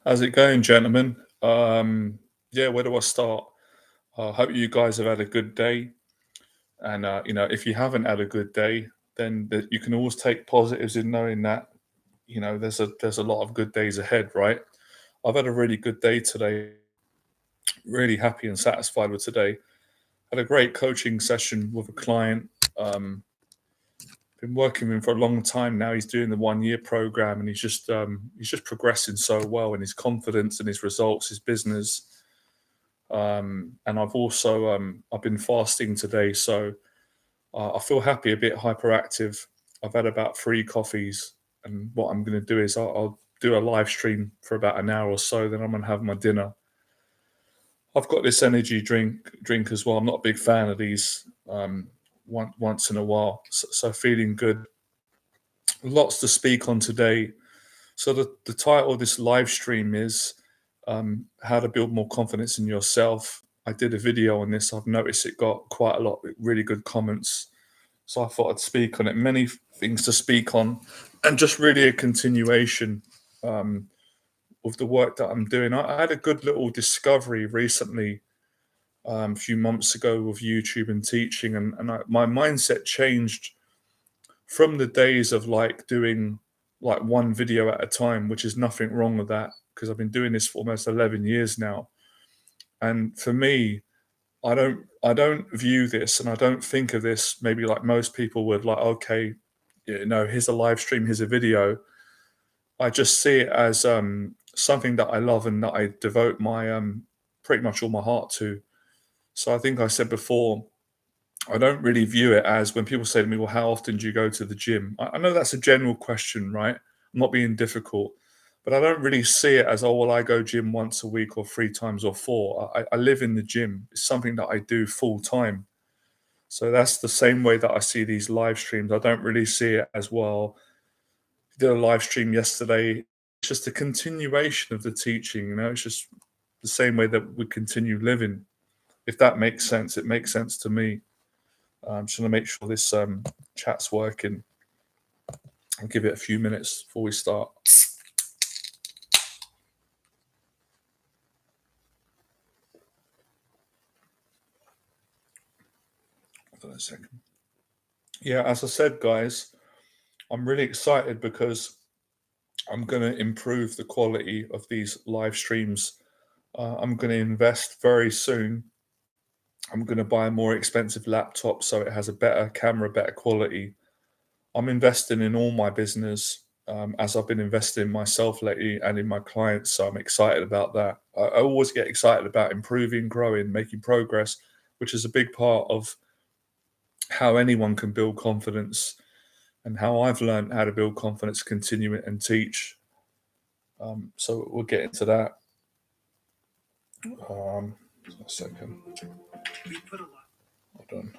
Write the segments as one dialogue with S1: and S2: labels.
S1: How's it going, gentlemen? Yeah, where do I start? Hope you guys have had a good day. And if you haven't had a good day, then you can always take positives in knowing that there's a lot of good days ahead, right? I've had a really good day today. Really happy and satisfied with today. Had a great coaching session with a client. Um, been working with him for a long time now. He's doing the 1 year program, and he's just progressing so well in his confidence and his results, his business. And I've been fasting today, so I feel happy, a bit hyperactive. I've had about 3 coffees, and what I'm going to do is I'll do a live stream for about an hour or so. Then I'm going to have my dinner. I've got this energy drink as well. I'm not a big fan of these. Once in a while, so feeling good. Lots to speak on today. So the title of this live stream is how to build more confidence in yourself. I did a video on this. I've noticed it got quite a lot of really good comments. So I thought I'd speak on it. Many things to speak on, and just really a continuation um, of the work that I'm doing. I had a good little discovery recently, a few months ago, with YouTube and teaching, and my mindset changed from the days of like doing like one video at a time, which is nothing wrong with that because I've been doing this for almost 11 years now. And for me, I don't view this and I don't think of this maybe like most people would, like, okay, here's a live stream, here's a video. I just see it as something that I love and that I devote my pretty much all my heart to. So I think I said before, I don't really view it as when people say to me, well, how often do you go to the gym? I know that's a general question, right? I'm not being difficult, but I don't really see it as, oh, well, I go gym once a week or 3 times or four. I live in the gym. It's something that I do full time. So that's the same way that I see these live streams. I don't really see it as, well, did a live stream yesterday. It's just a continuation of the teaching, it's just the same way that we continue living. If that makes sense, it makes sense to me. I'm just going to make sure this chat's working. I'll give it a few minutes before we start. Hold on a second. Yeah, as I said, guys, I'm really excited because I'm going to improve the quality of these live streams. I'm going to invest very soon. I'm going to buy a more expensive laptop so it has a better camera, better quality. I'm investing in all my business, as I've been investing in myself lately and in my clients. So I'm excited about that. I always get excited about improving, growing, making progress, which is a big part of how anyone can build confidence and how I've learned how to build confidence, continue it, and teach. So we'll get into that. A second. Hold on.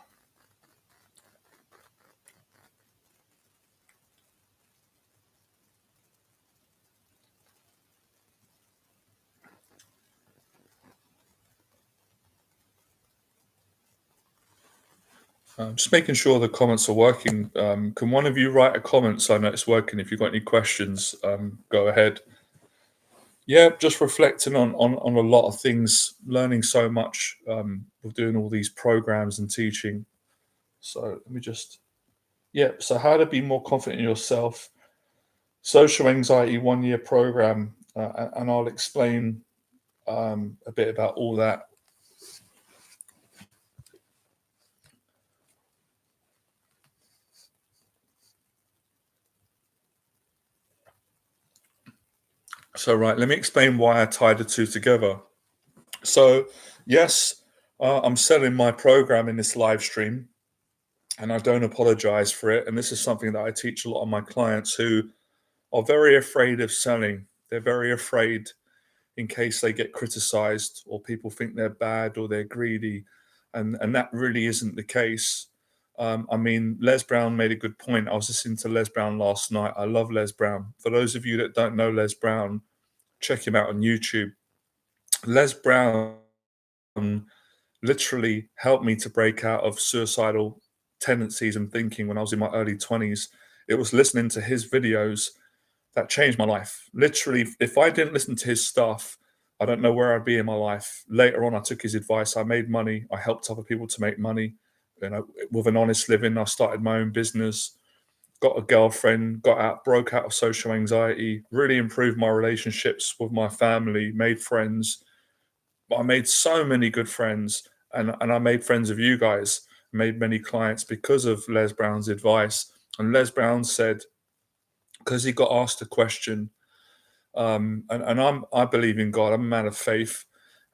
S1: Just making sure the comments are working. Can one of you write a comment so I know it's working? If you've got any questions, go ahead. Yeah, just reflecting on a lot of things, learning so much with doing all these programs and teaching. So let me just, yeah. So how to be more confident in yourself. Social anxiety 1 year program, and I'll explain a bit about all that. So right, let me explain why I tied the two together. So yes, I'm selling my program in this live stream, and I don't apologize for it. And this is something that I teach a lot of my clients who are very afraid of selling. They're very afraid in case they get criticized or people think they're bad or they're greedy. And that really isn't the case. I mean, Les Brown made a good point. I was listening to Les Brown last night. I love Les Brown. For those of you that don't know Les Brown, check him out on YouTube. Les Brown literally helped me to break out of suicidal tendencies and thinking when I was in my early 20s. It was listening to his videos that changed my life. Literally, if I didn't listen to his stuff, I don't know where I'd be in my life. Later on, I took his advice. I made money. I helped other people to make money. With an honest living, I started my own business, got a girlfriend, got out, broke out of social anxiety, really improved my relationships with my family, made friends. I made so many good friends, and I made friends of you guys, made many clients because of Les Brown's advice. And Les Brown said, because he got asked a question, and I believe in God. I'm a man of faith,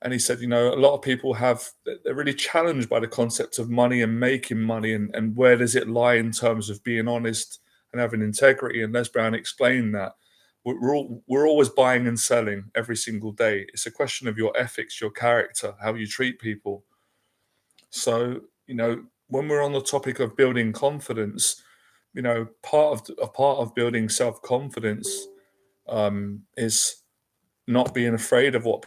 S1: and he said, a lot of people they're really challenged by the concept of money and making money, and where does it lie in terms of being honest and having integrity. And Les Brown explained that we're always buying and selling every single day. It's a question of your ethics, your character, how you treat people. So when we're on the topic of building confidence, part of building self confidence is not being afraid of what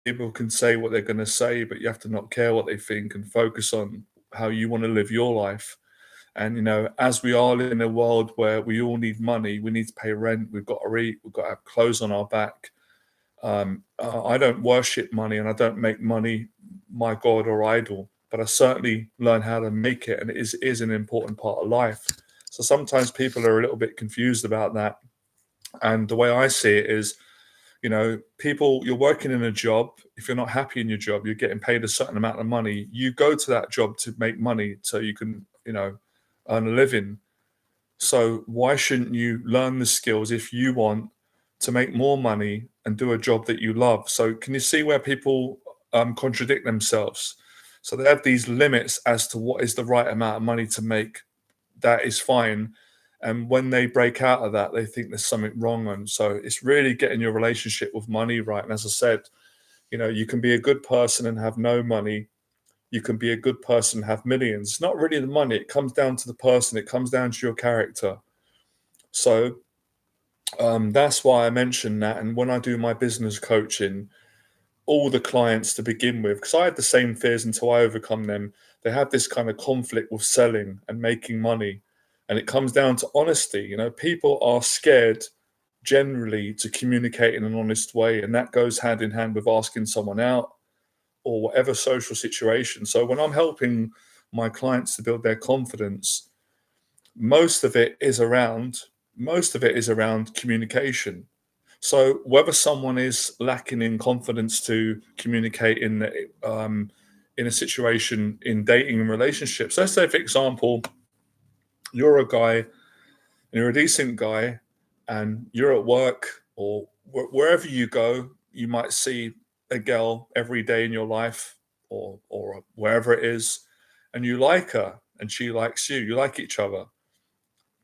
S1: people can say, what they're going to say, but you have to not care what they think and focus on how you want to live your life. And as we are in a world where we all need money, we need to pay rent, we've got to eat, we've got to have clothes on our back. I don't worship money, and I don't make money my god or idol, but I certainly learn how to make it, and it is an important part of life. So sometimes people are a little bit confused about that. And the way I see it is, people, you're working in a job. If you're not happy in your job, you're getting paid a certain amount of money. You go to that job to make money so you can, earn a living. So why shouldn't you learn the skills if you want to make more money and do a job that you love? So can you see where people contradict themselves? So they have these limits as to what is the right amount of money to make. That is fine. And when they break out of that, they think there's something wrong. And so it's really getting your relationship with money right. And as I said, you can be a good person and have no money. You can be a good person and have millions. It's not really the money. It comes down to the person. It comes down to your character. So that's why I mentioned that. And when I do my business coaching, all the clients to begin with, because I had the same fears until I overcome them, they have this kind of conflict with selling and making money. And it comes down to honesty. People are scared generally to communicate in an honest way. And that goes hand in hand with asking someone out or whatever social situation. So when I'm helping my clients to build their confidence, most of it is around communication. So whether someone is lacking in confidence to communicate in a situation in dating and relationships, let's say, for example, you're a guy and you're a decent guy and you're at work or wherever you go, you might see a girl every day in your life or wherever it is, and you like her and she likes you. You like each other,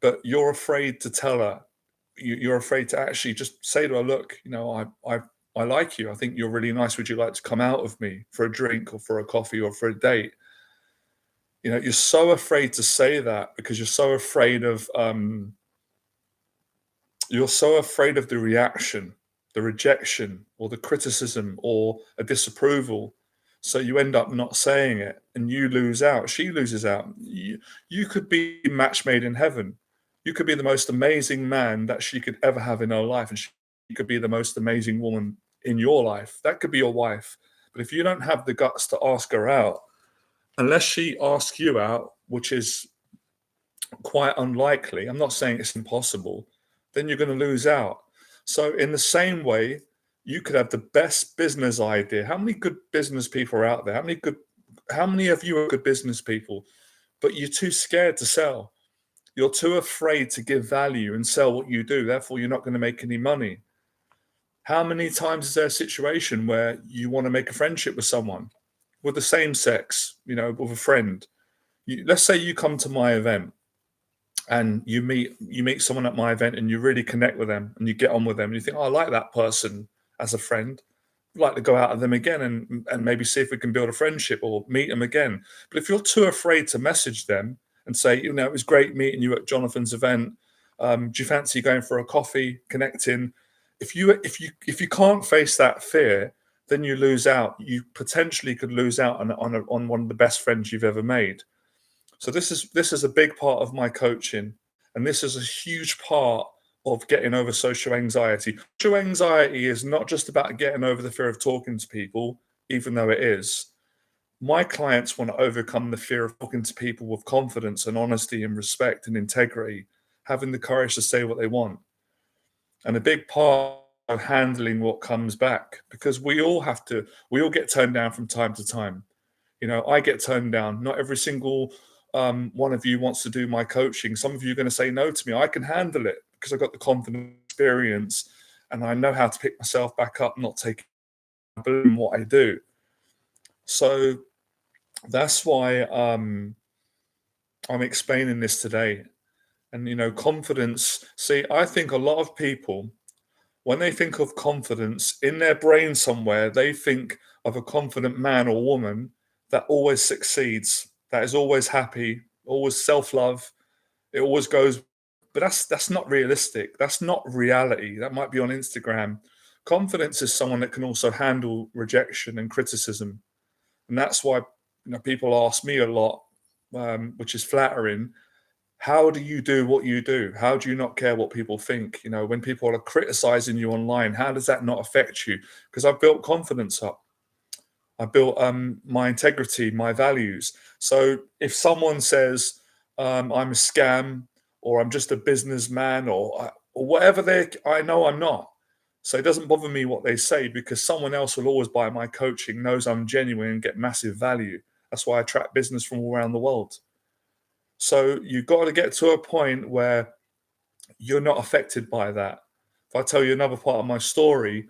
S1: but you're afraid to tell her. You're afraid to actually just say to her, "Look, I like you. I think you're really nice. Would you like to come out with me for a drink or for a coffee or for a date?" You're so afraid to say that because you're so afraid of the reaction, the rejection, or the criticism, or a disapproval. So you end up not saying it, and you lose out. She loses out. You could be match made in heaven. You could be the most amazing man that she could ever have in her life, and she could be the most amazing woman in your life. That could be your wife. But if you don't have the guts to ask her out, unless she asks you out, which is quite unlikely, I'm not saying it's impossible, then you're going to lose out. So, in the same way, you could have the best business idea. How many good business people are out there? How many of you are good business people, but you're too scared to sell? You're too afraid to give value and sell what you do. Therefore, you're not going to make any money. How many times is there a situation where you want to make a friendship with someone with the same sex, with a friend? Let's say you come to my event and you meet someone at my event and you really connect with them and you get on with them and you think, oh, I like that person as a friend. I'd like to go out with them again and maybe see if we can build a friendship or meet them again. But if you're too afraid to message them and say, it was great meeting you at Jonathan's event. Do you fancy going for a coffee, connecting? If you can't face that fear, then you lose out. You potentially could lose out on one of the best friends you've ever made. So this is a big part of my coaching, and this is a huge part of getting over social anxiety. Social anxiety is not just about getting over the fear of talking to people, even though it is. My clients want to overcome the fear of talking to people with confidence and honesty and respect and integrity, having the courage to say what they want. And a big part of handling what comes back, because we all get turned down from time to time. I get turned down. Not every single one of you wants to do my coaching. Some of you are going to say no to me. I can handle it because I've got the confidence, experience, and I know how to pick myself back up, not take in what I do. So that's why I'm explaining this today. And confidence. See, I think a lot of people, when they think of confidence in their brain somewhere, they think of a confident man or woman that always succeeds, that is always happy, always self-love. It always goes, but that's not realistic. That's not reality. That might be on Instagram. Confidence is someone that can also handle rejection and criticism. And that's why people ask me a lot, which is flattering. How do you do what you do? How do you not care what people think? When people are criticizing you online, how does that not affect you? Because I've built confidence up. I built my integrity, my values. So if someone says I'm a scam, or I'm just a businessman, or whatever I know I'm not. So it doesn't bother me what they say, because someone else will always buy my coaching, knows I'm genuine and get massive value. That's why I attract business from all around the world. So you've got to get to a point where you're not affected by that. If I tell you another part of my story,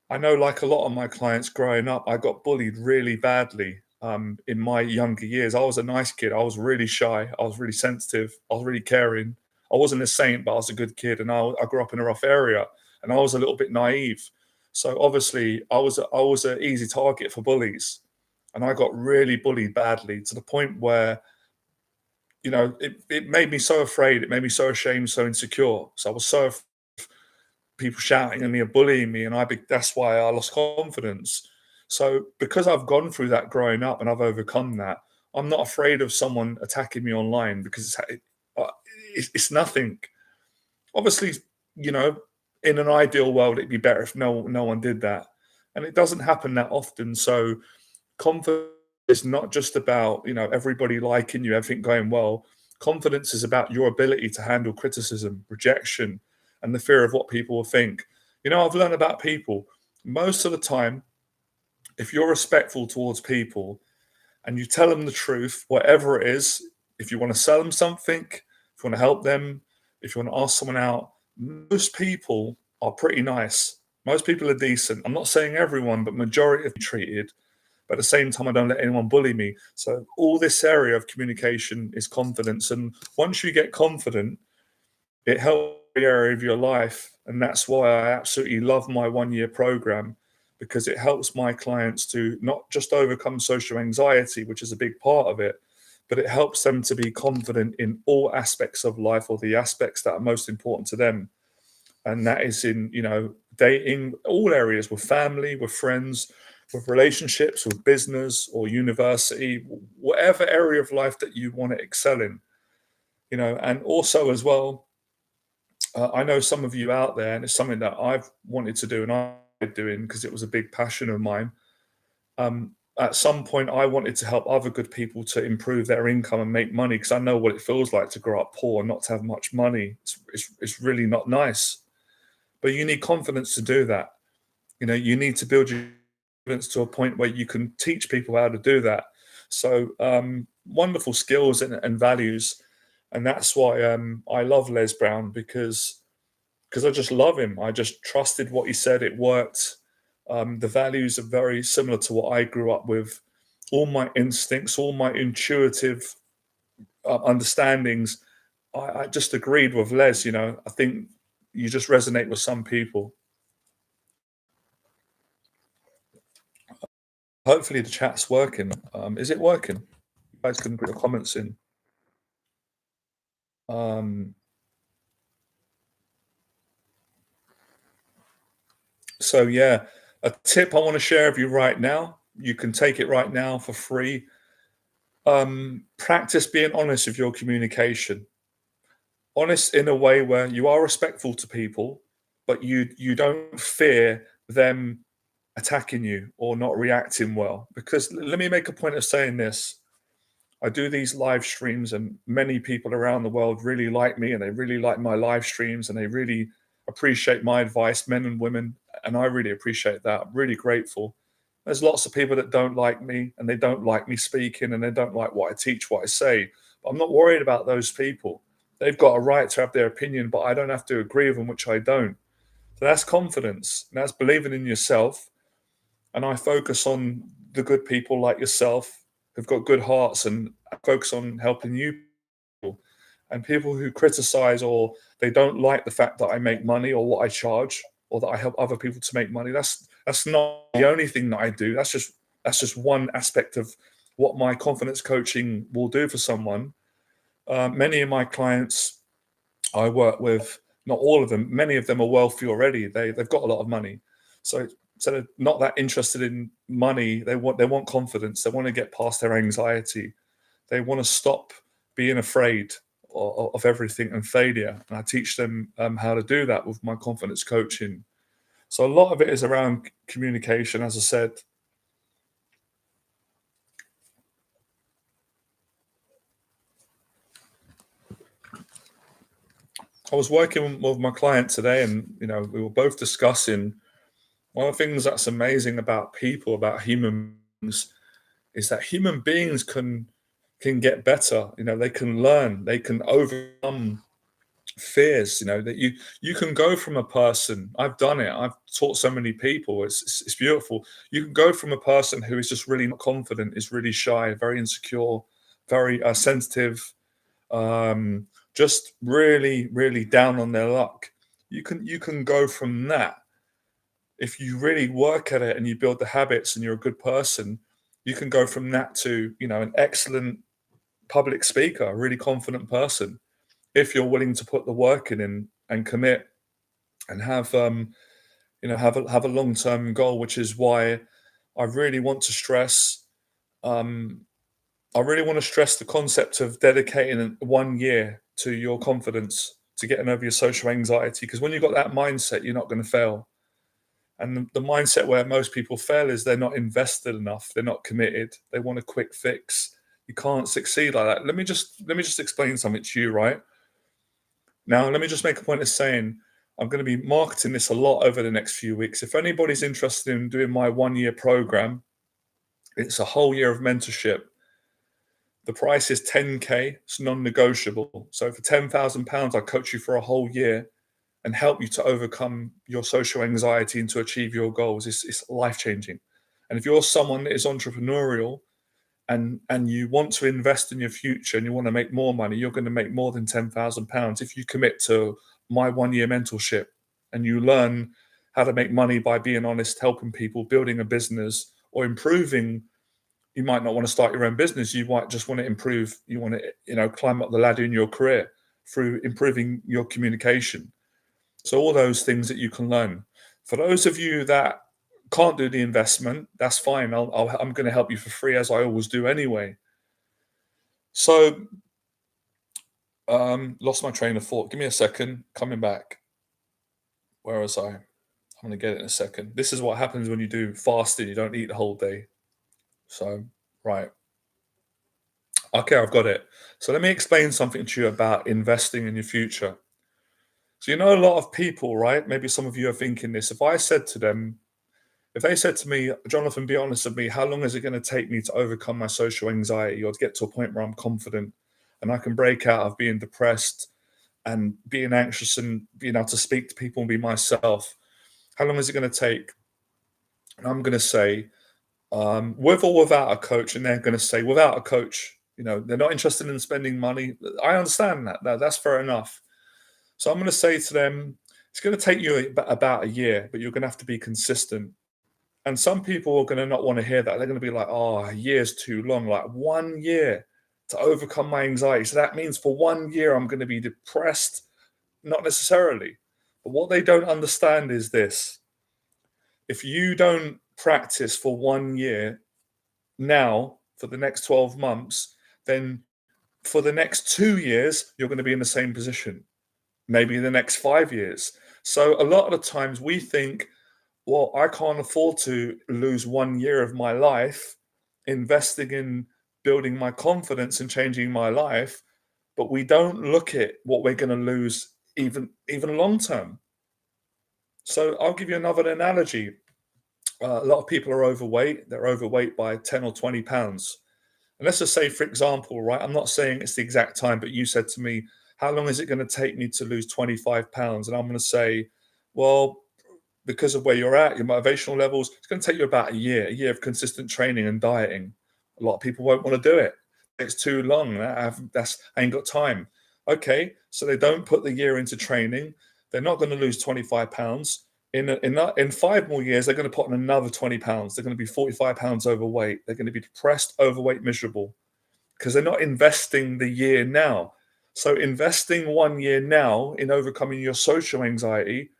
S1: I know, like a lot of my clients growing up, I got bullied really badly in my younger years. I was a nice kid. I was really shy. I was really sensitive. I was really caring. I wasn't a saint, but I was a good kid. And I grew up in a rough area, and I was a little bit naive. So obviously, I was an easy target for bullies, and I got really bullied badly, to the point where it made me so afraid. It made me so ashamed, so insecure. So I was so people shouting at me and bullying me, and that's why I lost confidence. So because I've gone through that growing up and I've overcome that, I'm not afraid of someone attacking me online, because it's nothing. Obviously, you know, in an ideal world, it'd be better if no one did that, and it doesn't happen that often. So confidence is not just about everybody liking you, everything going well. Confidence is about your ability to handle criticism, rejection, and the fear of what people will think. I've learned about people, most of the time, if you're respectful towards people and you tell them the truth, whatever it is, if you want to sell them something, if you want to help them, if you want to ask someone out, most people are pretty nice. Most people are decent. I'm not saying everyone, but majority are treated. But at the same time, I don't let anyone bully me. So all this area of communication is confidence. And once you get confident, it helps every area of your life. And that's why I absolutely love my 1-year program, because it helps my clients to not just overcome social anxiety, which is a big part of it, but it helps them to be confident in all aspects of life, or the aspects that are most important to them. And that is in, dating, all areas, with family, with friends, with relationships, with business or university, whatever area of life that you want to excel in. And also as well, I know some of you out there, and it's something that I've wanted to do and I'm doing because it was a big passion of mine. At some point, I wanted to help other good people to improve their income and make money, because I know what it feels like to grow up poor and not to have much money. It's really not nice. But you need confidence to do that. You need to build your confidence to a point where you can teach people how to do that. So wonderful skills and values. And that's why I love Les Brown, because I just love him. I just trusted what he said. It worked. The values are very similar to what I grew up with. All my instincts, all my intuitive understandings, I just agreed with Les. I think you just resonate with some people. Hopefully the chat's working. Is it working? You guys can put your comments in. So yeah, a tip I want to share with you right now. You can take it right now for free. Practice being honest with your communication. honest in a way where you are respectful to people, but you don't fear them attacking you or not reacting well. Because let me make a point of saying this. I do these live streams, and many people around the world really like me and they really like my live streams and they really appreciate my advice, men and women. And I really appreciate that. I'm really grateful. There's lots of people that don't like me and they don't like me speaking and they don't like what I teach, what I say. But I'm not worried about those people. They've got a right to have their opinion, but I don't have to agree with them, which I don't. So that's confidence. And that's believing in yourself. And I focus on the good people like yourself who've got good hearts, and focus on helping you people. And people who criticize or they don't like the fact that I make money or what I charge or that I help other people to make money. That's not the only thing that I do. That's just one aspect of what my confidence coaching will do for someone. Many of my clients I work with, not all of them, many of them are wealthy already. They've got a lot of money. So they're not that interested in money. They want confidence. They want to get past their anxiety. They want to stop being afraid of everything and failure. And I teach them how to do that with my confidence coaching. So a lot of it is around communication, as I said. I was working with my client today, and we were both discussing one of the things that's amazing about people, about human beings, is that human beings can get better. They can learn, they can overcome fears. That you can go from a person. I've done it. I've taught so many people. It's beautiful. You can go from a person who is just really not confident, is really shy, very insecure, very sensitive, just really, really down on their luck. You can go from that if you really work at it and you build the habits and you're a good person. You can go from that to an excellent public speaker, a really confident person, if you're willing to put the work in and commit and have a long-term goal, which is why I really want to stress um, I really want to stress the concept of dedicating 1 year to your confidence, to getting over your social anxiety. Because when you've got that mindset, you're not going to fail. And the mindset where most people fail is they're not invested enough, they're not committed, they want a quick fix. You can't succeed like that. Let me just explain something to you, right? Now, let me just make a point of saying I'm going to be marketing this a lot over the next few weeks. If anybody's interested in doing my 1 year program, it's a whole year of mentorship. The price is 10K, it's non negotiable. So for £10,000, I coach you for a whole year and help you to overcome your social anxiety and to achieve your goals. It's life changing. And if you're someone that is entrepreneurial and you want to invest in your future and you want to make more money, you're going to make more than £10,000 if you commit to my 1 year mentorship and you learn how to make money by being honest, helping people, building a business, or improving. You might not want to start your own business. You might just want to improve. You want to, climb up the ladder in your career through improving your communication. So all those things that you can learn. For those of you that can't do the investment, that's fine. I'm going to help you for free, as I always do anyway. So, lost my train of thought. Give me a second. Coming back. Where was I? I'm going to get it in a second. This is what happens when you do fasting. You don't eat the whole day. So, right. Okay, I've got it. So let me explain something to you about investing in your future. So a lot of people, right? Maybe some of you are thinking this. If they said to me, Jonathan, be honest with me, how long is it going to take me to overcome my social anxiety or to get to a point where I'm confident and I can break out of being depressed and being anxious and being able to speak to people and be myself? How long is it going to take? And I'm going to say, with or without a coach, and they're going to say, without a coach, they're not interested in spending money. I understand that. That's fair enough. So I'm going to say to them, it's going to take you about a year, but you're going to have to be consistent. And some people are going to not want to hear that. They're going to be like, oh, a year's too long. Like 1 year to overcome my anxiety. So that means for 1 year, I'm going to be depressed. Not necessarily. But what they don't understand is this. If you don't practice for 1 year now for the next 12 months, then for the next 2 years, you're going to be in the same position. maybe in the next 5 years. So a lot of the times we think, well, I can't afford to lose 1 year of my life investing in building my confidence and changing my life, but we don't look at what we're going to lose even long term. So I'll give you another analogy. A lot of people are overweight. They're overweight by 10 or 20 pounds. And let's just say, for example, right, I'm not saying it's the exact time, but you said to me, how long is it going to take me to lose 25 pounds? And I'm going to say, well, because of where you're at, your motivational levels, it's going to take you about a year of consistent training and dieting. A lot of people won't want to do it. It's too long. I ain't got time. Okay, so they don't put the year into training. They're not going to lose 25 pounds. In 5 more years, they're going to put on another 20 pounds. They're going to be 45 pounds overweight. They're going to be depressed, overweight, miserable because they're not investing the year now. So investing 1 year now in overcoming your social anxiety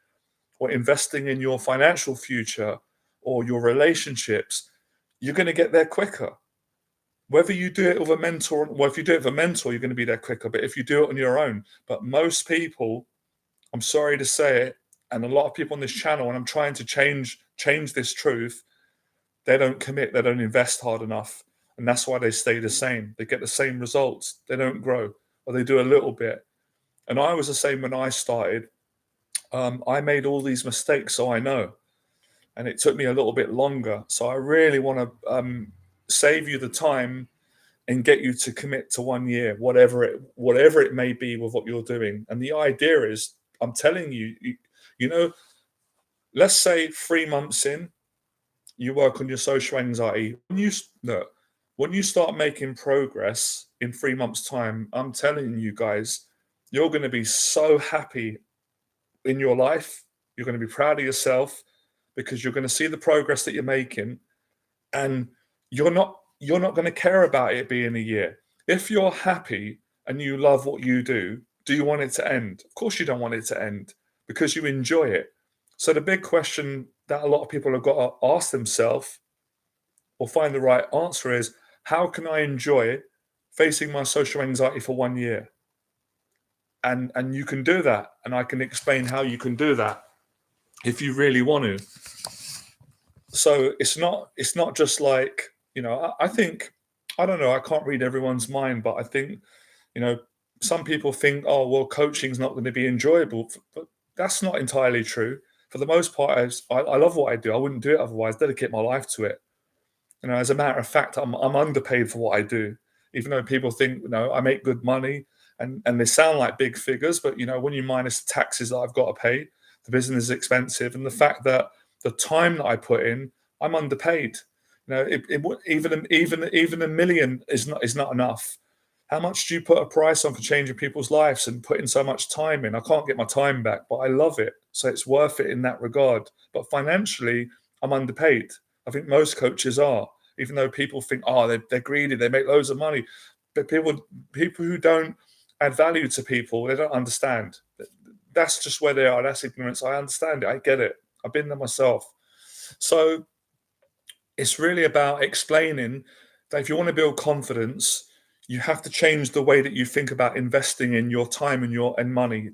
S1: or investing in your financial future or your relationships, you're going to get there quicker. Whether you do it with a mentor, well, if you do it with a mentor, you're going to be there quicker. But if you do it on your own, but most people, I'm sorry to say it, and a lot of people on this channel, and I'm trying to change this truth, they don't commit, they don't invest hard enough. And that's why they stay the same. They get the same results. They don't grow, or they do a little bit. And I was the same when I started. I made all these mistakes, so I know. And it took me a little bit longer. So I really want to save you the time and get you to commit to 1 year, whatever it may be with what you're doing. And the idea is, I'm telling you, you know, let's say 3 months in, you work on your social anxiety. When you start making progress in 3 months' time, I'm telling you guys, you're going to be so happy in your life. You're going to be proud of yourself because you're going to see the progress that you're making, and you're not going to care about it being a year. If you're happy and you love what you do you want it to end? Of course you don't want it to end because you enjoy it. So the big question that a lot of people have got to ask themselves or find the right answer is, how can I enjoy facing my social anxiety for 1 year? And you can do that, and I can explain how you can do that if you really want to. So it's not just like, I think, I don't know, I can't read everyone's mind, but I think, some people think, oh, well, coaching's not going to be enjoyable, but that's not entirely true. For the most part, I love what I do. I wouldn't do it otherwise, dedicate my life to it. As a matter of fact, I'm underpaid for what I do, even though people think, I make good money and they sound like big figures, but when you minus the taxes that I've got to pay, the business is expensive, and the fact that the time that I put in, I'm underpaid. Even a million is not enough. How much do you put a price on for changing people's lives and putting so much time in? I can't get my time back, but I love it, so it's worth it in that regard. But financially, I'm underpaid. I think most coaches are, even though people think, oh, they're greedy, they make loads of money. But people who don't add value to people, they don't understand. That's just where they are. That's ignorance. I understand it. I get it. I've been there myself. So it's really about explaining that if you want to build confidence, you have to change the way that you think about investing in your time and money,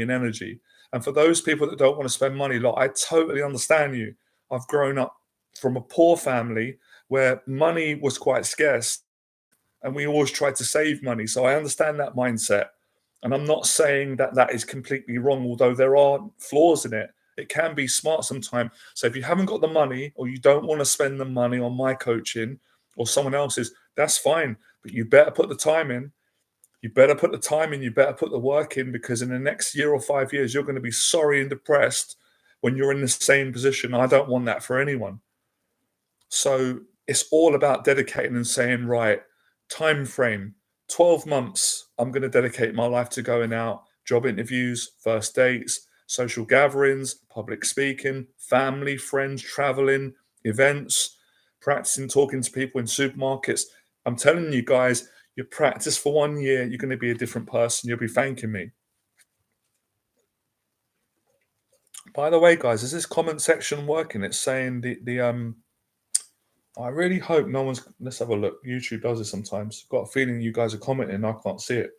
S1: and energy. And for those people that don't want to spend money, I totally understand you. I've grown up from a poor family where money was quite scarce and we always tried to save money. So I understand that mindset. And I'm not saying that that is completely wrong, although there are flaws in it. It can be smart sometimes. So if you haven't got the money or you don't want to spend the money on my coaching or someone else's, that's fine. But you better put the time in. You better put the time in. You better put the work in, because in the next year or 5 years, you're going to be sorry and depressed when you're in the same position. I don't want that for anyone. So it's all about dedicating and saying, right, time frame, 12 months, I'm going to dedicate my life to going out, job interviews, first dates, social gatherings, public speaking, family, friends, traveling, events, practicing talking to people in supermarkets. I'm telling you guys, you practice for 1 year, you're going to be a different person. You'll be thanking me. By the way, guys, is this comment section working? It's saying I really hope no one's. Let's have a look. YouTube does this sometimes. Got a feeling you guys are commenting. I can't see it.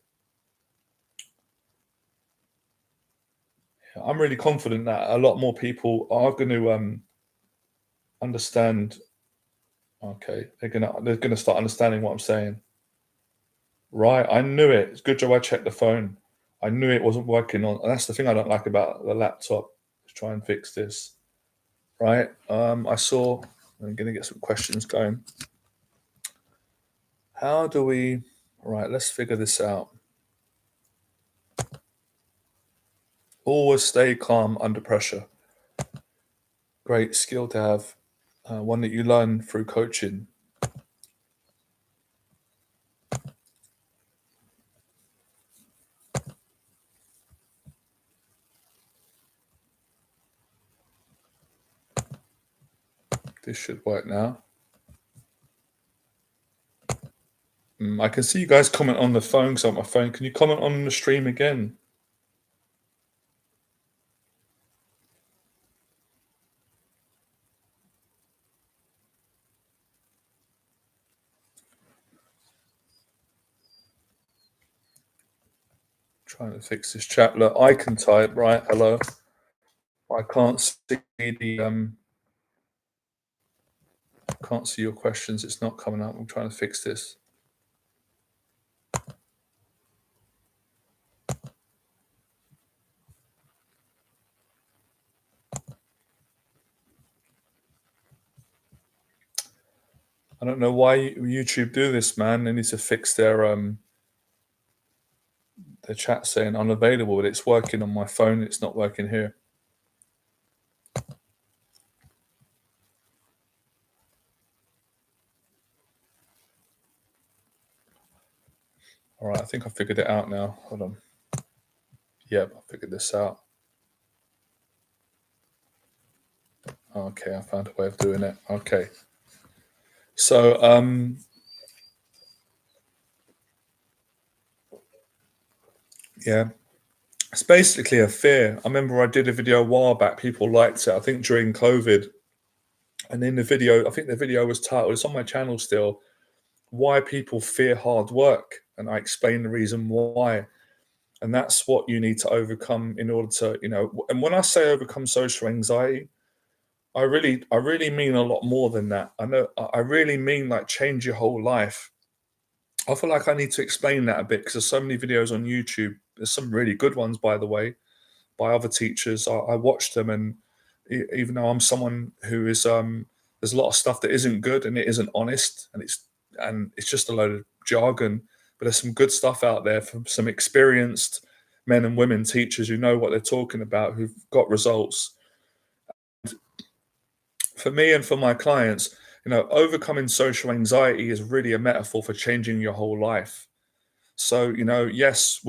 S1: I'm really confident that a lot more people are going to understand. Okay, they're gonna start understanding what I'm saying. Right, I knew it. It's good job I checked the phone. I knew it wasn't working on. And that's the thing I don't like about the laptop. Let's try and fix this. Right. I saw. I'm gonna get some questions going. How do we? Right. Let's figure this out. Always stay calm under pressure. Great skill to have. One that you learn through coaching. This should work now. I can see you guys comment on the phone. So on my phone, can you comment on the stream again? Trying to fix this chat. Look, I can type, right? Hello. I can't see the can't see your questions. It's not coming up. I'm trying to fix this. I don't know why YouTube do this, man. They need to fix their chat saying unavailable, but it's working on my phone. It's not working here. All right, I think I figured it out now. Hold on. Yep, I figured this out. Okay, I found a way of doing it. Okay. So, yeah, it's basically a fear. I remember I did a video a while back. People liked it. I think during COVID, and in the video, I think the video was titled. It's on my channel still. Why people fear hard work, and I explain the reason why. And that's what you need to overcome in order to, and when I say overcome social anxiety, I really mean a lot more than that. I really mean like change your whole life. I feel like I need to explain that a bit because there's so many videos on YouTube. There's some really good ones, by the way, by other teachers. I watch them, and even though I'm someone who is, there's a lot of stuff that isn't good and it isn't honest, and it's just a load of jargon. But there's some good stuff out there from some experienced men and women teachers who know what they're talking about, who've got results. For me and for my clients, overcoming social anxiety is really a metaphor for changing your whole life. So, yes,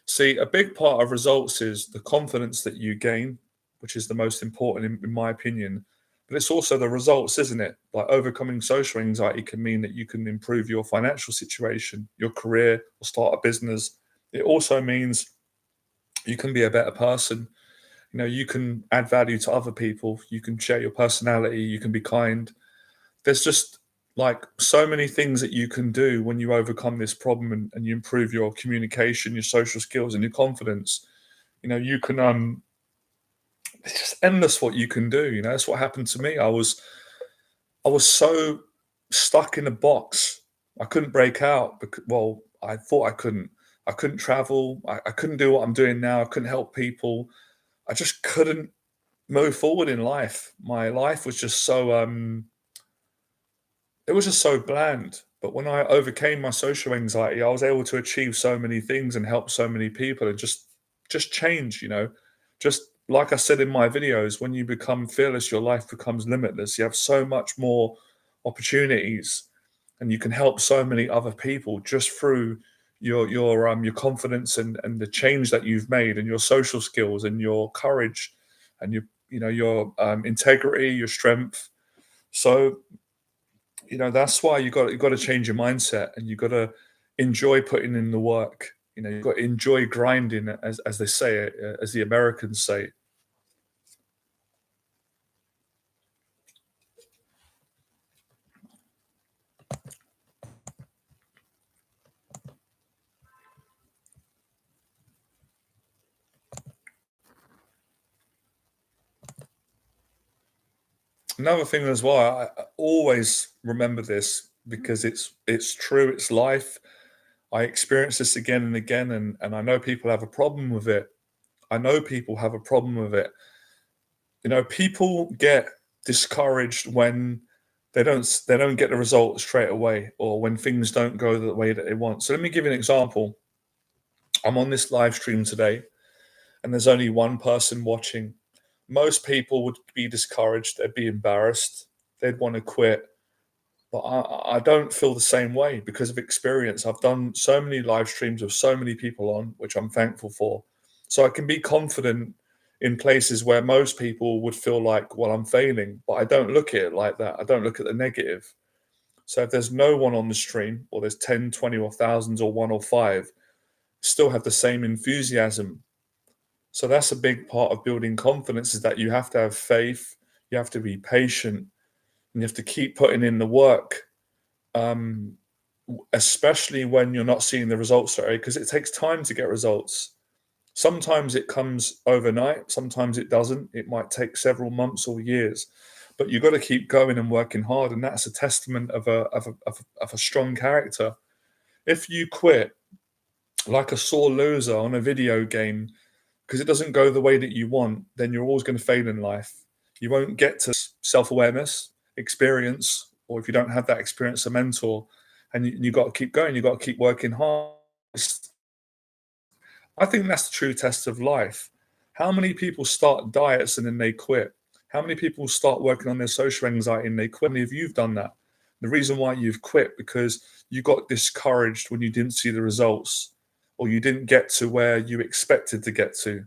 S1: see, a big part of results is the confidence that you gain, which is the most important in my opinion. But it's also the results, isn't it? Like overcoming social anxiety can mean that you can improve your financial situation, your career, or start a business. It also means you can be a better person. You can add value to other people. You can share your personality. You can be kind. There's just like so many things that you can do when you overcome this problem, and you improve your communication, your social skills, and your confidence. You can it's just endless what you can do. That's what happened to me. I was so stuck in a box. I couldn't break out because, well, I thought I couldn't. I couldn't travel. I couldn't do what I'm doing now. I couldn't help people. I just couldn't move forward in life. My life was just so it was just so bland. But when I overcame my social anxiety, I was able to achieve so many things and help so many people, and just change, Just like I said in my videos, when you become fearless, your life becomes limitless. You have so much more opportunities, and you can help so many other people just through your confidence, and the change that you've made, and your social skills, and your courage, and your integrity, your strength. So that's why you got to change your mindset, and you got to enjoy putting in the work. You got to enjoy grinding, as they say, as the Americans say. Another thing as well, I always remember this because it's true, it's life. I experience this again and again, and I know people have a problem with it. I know people have a problem with it. You know, people get discouraged when they don't get the results straight away, or when things don't go the way that they want. So let me give you an example. I'm on this live stream today, and there's only one person watching. Most people would be discouraged, they'd be embarrassed, they'd want to quit. But I don't feel the same way because of experience. I've done so many live streams with so many people on, which I'm thankful for. So I can be confident in places where most people would feel like, well, I'm failing, but I don't look at it like that. I don't look at the negative. So if there's no one on the stream, or there's 10, 20, or thousands, or one or five, still have the same enthusiasm. So that's a big part of building confidence, is that you have to have faith, you have to be patient, and you have to keep putting in the work, especially when you're not seeing the results straight away, because it takes time to get results. Sometimes it comes overnight, sometimes it doesn't. It might take several months or years, but you've got to keep going and working hard, and that's a testament of a strong character. If you quit like a sore loser on a video game because it doesn't go the way that you want, then you're always going to fail in life. You won't get to self-awareness, experience, or if you don't have that experience, a mentor. And you got to keep going. You got to keep working hard. I think that's the true test of life. How many people start diets and then they quit? How many people start working on their social anxiety and they quit? How many of you've done that? The reason why you've quit because you got discouraged when you didn't see the results, or you didn't get to where you expected to get to,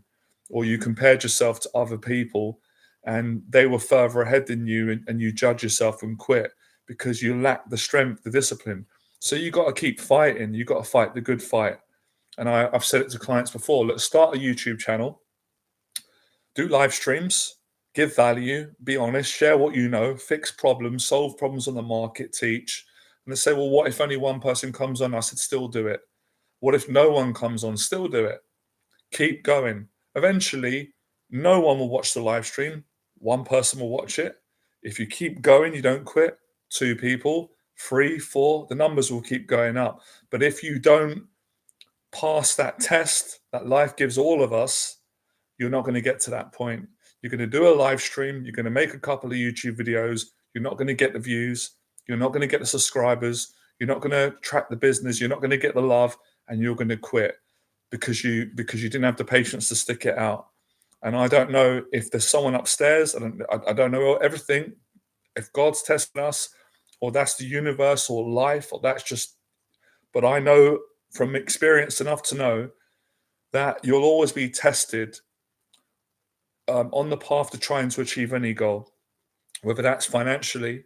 S1: or you compared yourself to other people and they were further ahead than you, and you judge yourself and quit because you lack the strength, the discipline. So you got to keep fighting. You got to fight the good fight. And I've said it to clients before, let's start a YouTube channel, do live streams, give value, be honest, share what you know, fix problems, solve problems on the market, teach. And they say, well, what if only one person comes on? I said, still do it. What if no one comes on? Still do it. Keep going. Eventually, no one will watch the live stream. One person will watch it. If you keep going, you don't quit. Two people, three, four, the numbers will keep going up. But if you don't pass that test that life gives all of us, you're not going to get to that point. You're going to do a live stream, you're going to make a couple of YouTube videos, you're not going to get the views, you're not going to get the subscribers, you're not going to track the business, you're not going to get the love, and you're going to quit because you didn't have the patience to stick it out. And I don't know if there's someone upstairs, I don't know everything, if God's testing us, or that's the universe or life, or that's just, but I know from experience enough to know that you'll always be tested on the path to trying to achieve any goal, whether that's financially,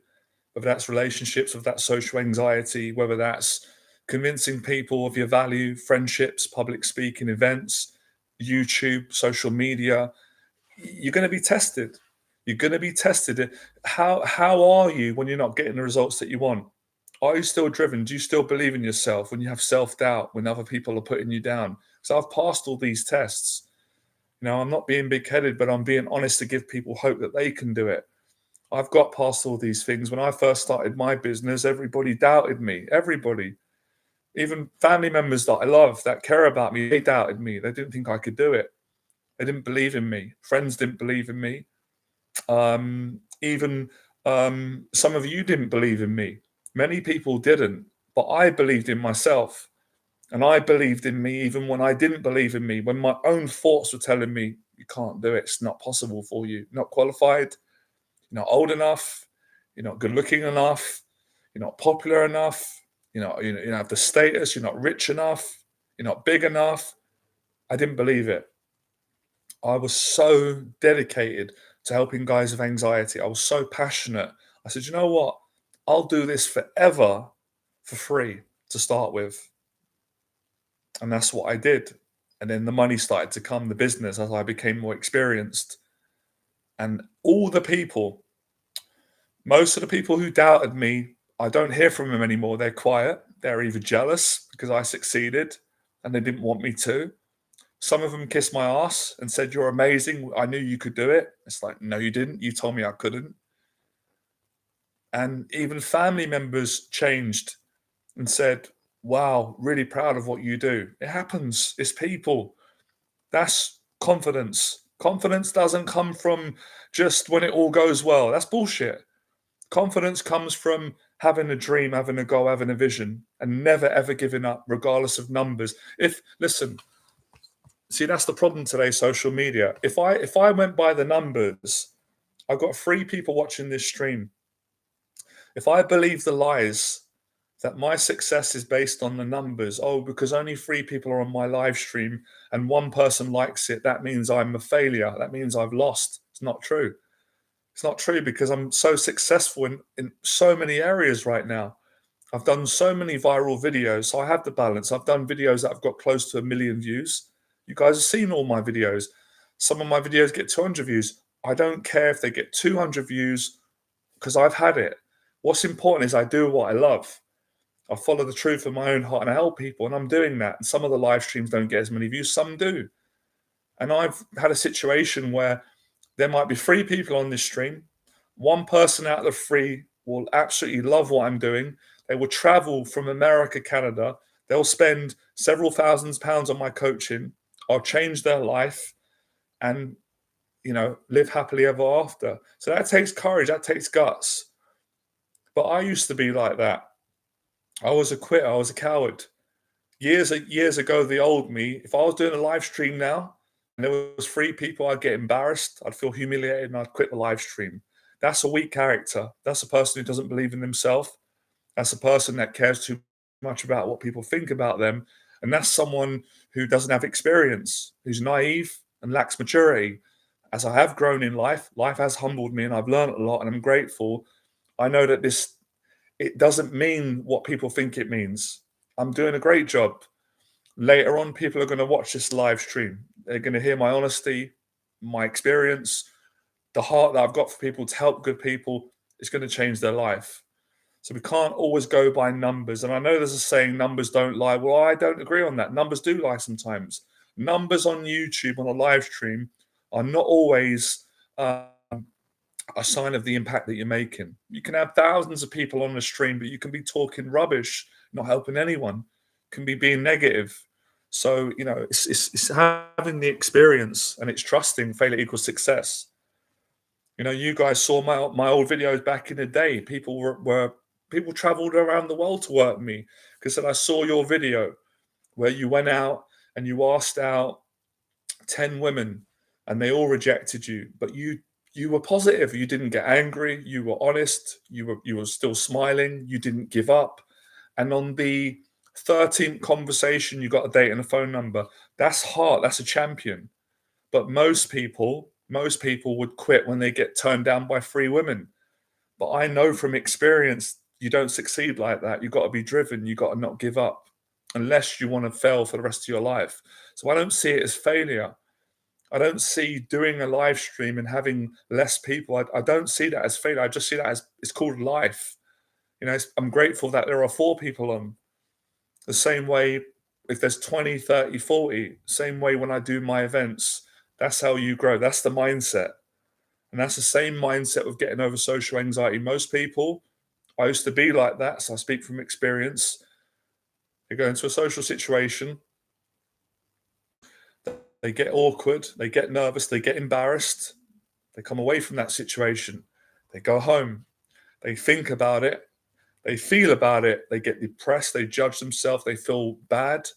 S1: whether that's relationships, whether that's social anxiety, whether that's convincing people of your value, friendships, public speaking, events, YouTube, social media. You're going to be tested. You're going to be tested. How are you when you're not getting the results that you want? Are you still driven? Do you still believe in yourself when you have self-doubt, when other people are putting you down? So I've passed all these tests. You know, I'm not being big-headed, but I'm being honest to give people hope that they can do it. I've got past all these things. When I first started my business, everybody doubted me. Everybody, even family members that I love, that care about me, they doubted me. They didn't think I could do it. They didn't believe in me. Friends didn't believe in me. Even some of you didn't believe in me. Many people didn't, but I believed in myself. And I believed in me even when I didn't believe in me, when my own thoughts were telling me, you can't do it. It's not possible for you. You're not qualified. You're not old enough. You're not good looking enough. You're not popular enough. You don't have the status. You're not rich enough. You're not big enough. I didn't believe it. I was so dedicated to helping guys with anxiety. I was so passionate. I said, you know what? I'll do this forever for free to start with. And that's what I did. And then the money started to come, the business, as I became more experienced. And all the people, most of the people who doubted me, I don't hear from them anymore. They're quiet. They're either jealous because I succeeded and they didn't want me to. Some of them kissed my ass and said, you're amazing. I knew you could do it. It's like, no, you didn't. You told me I couldn't. And even family members changed and said, wow, really proud of what you do. It happens. It's people. That's confidence. Confidence doesn't come from just when it all goes well. That's bullshit. Confidence comes from having a dream, having a goal, having a vision, and never ever giving up, regardless of numbers. Listen, see, that's the problem today, social media. If I went by the numbers, I've got 3 people watching this stream. If I believe the lies that my success is based on the numbers, oh, because only 3 people are on my live stream and 1 person likes it, that means I'm a failure. That means I've lost. It's not true. It's not true, because I'm so successful in so many areas right now. I've done so many viral videos, so I have the balance. I've done videos that have got close to 1 million views. You guys have seen all my videos. Some of my videos get 200 views. I don't care if they get 200 views, because I've had it. What's important is I do what I love. I follow the truth of my own heart and I help people, and I'm doing that. And some of the live streams don't get as many views, some do. And I've had a situation where there might be 3 people on this stream. 1 person out of the 3 will absolutely love what I'm doing. They will travel from America, Canada. They'll spend several thousands pounds on my coaching. I'll change their life and, live happily ever after. So that takes courage, that takes guts. But I used to be like that. I was a quitter, I was a coward. Years ago, the old me, if I was doing a live stream now and there was 3 people, I'd get embarrassed, I'd feel humiliated, and I'd quit the live stream. That's a weak character. That's a person who doesn't believe in themselves. That's a person that cares too much about what people think about them. And that's someone who doesn't have experience, who's naive and lacks maturity. As I have grown in life, life has humbled me and I've learned a lot and I'm grateful. I know that it doesn't mean what people think it means. I'm doing a great job. Later on, people are going to watch this live stream. They're going to hear my honesty, my experience, the heart that I've got for people to help good people. It's going to change their life. So we can't always go by numbers. And I know there's a saying, numbers don't lie. Well, I don't agree on that. Numbers do lie sometimes. Numbers on YouTube on a live stream are not always a sign of the impact that you're making. You can have thousands of people on the stream, but you can be talking rubbish, not helping anyone, can be being negative. So, it's having the experience, and it's trusting failure equals success. You guys saw my old videos back in the day. People traveled around the world to work with me because I saw your video where you went out and you asked out 10 women and they all rejected you, but you were positive. You didn't get angry. You were honest. You were still smiling. You didn't give up. And on the 13th conversation, you got a date and a phone number. That's heart. That's a champion. But most people would quit when they get turned down by 3 women. But I know from experience, you don't succeed like that. You've got to be driven. You've got to not give up unless you want to fail for the rest of your life. So I don't see it as failure. I don't see doing a live stream and having less people. I don't see that as failure. I just see that as it's called life. I'm grateful that there are 4 people on. The same way, if there's 20, 30, 40, same way when I do my events, that's how you grow. That's the mindset. And that's the same mindset of getting over social anxiety. Most people, I used to be like that, so I speak from experience. They go into a social situation, they get awkward, they get nervous, they get embarrassed, they come away from that situation, they go home, they think about it, they feel about it, they get depressed, they judge themselves, they feel bad,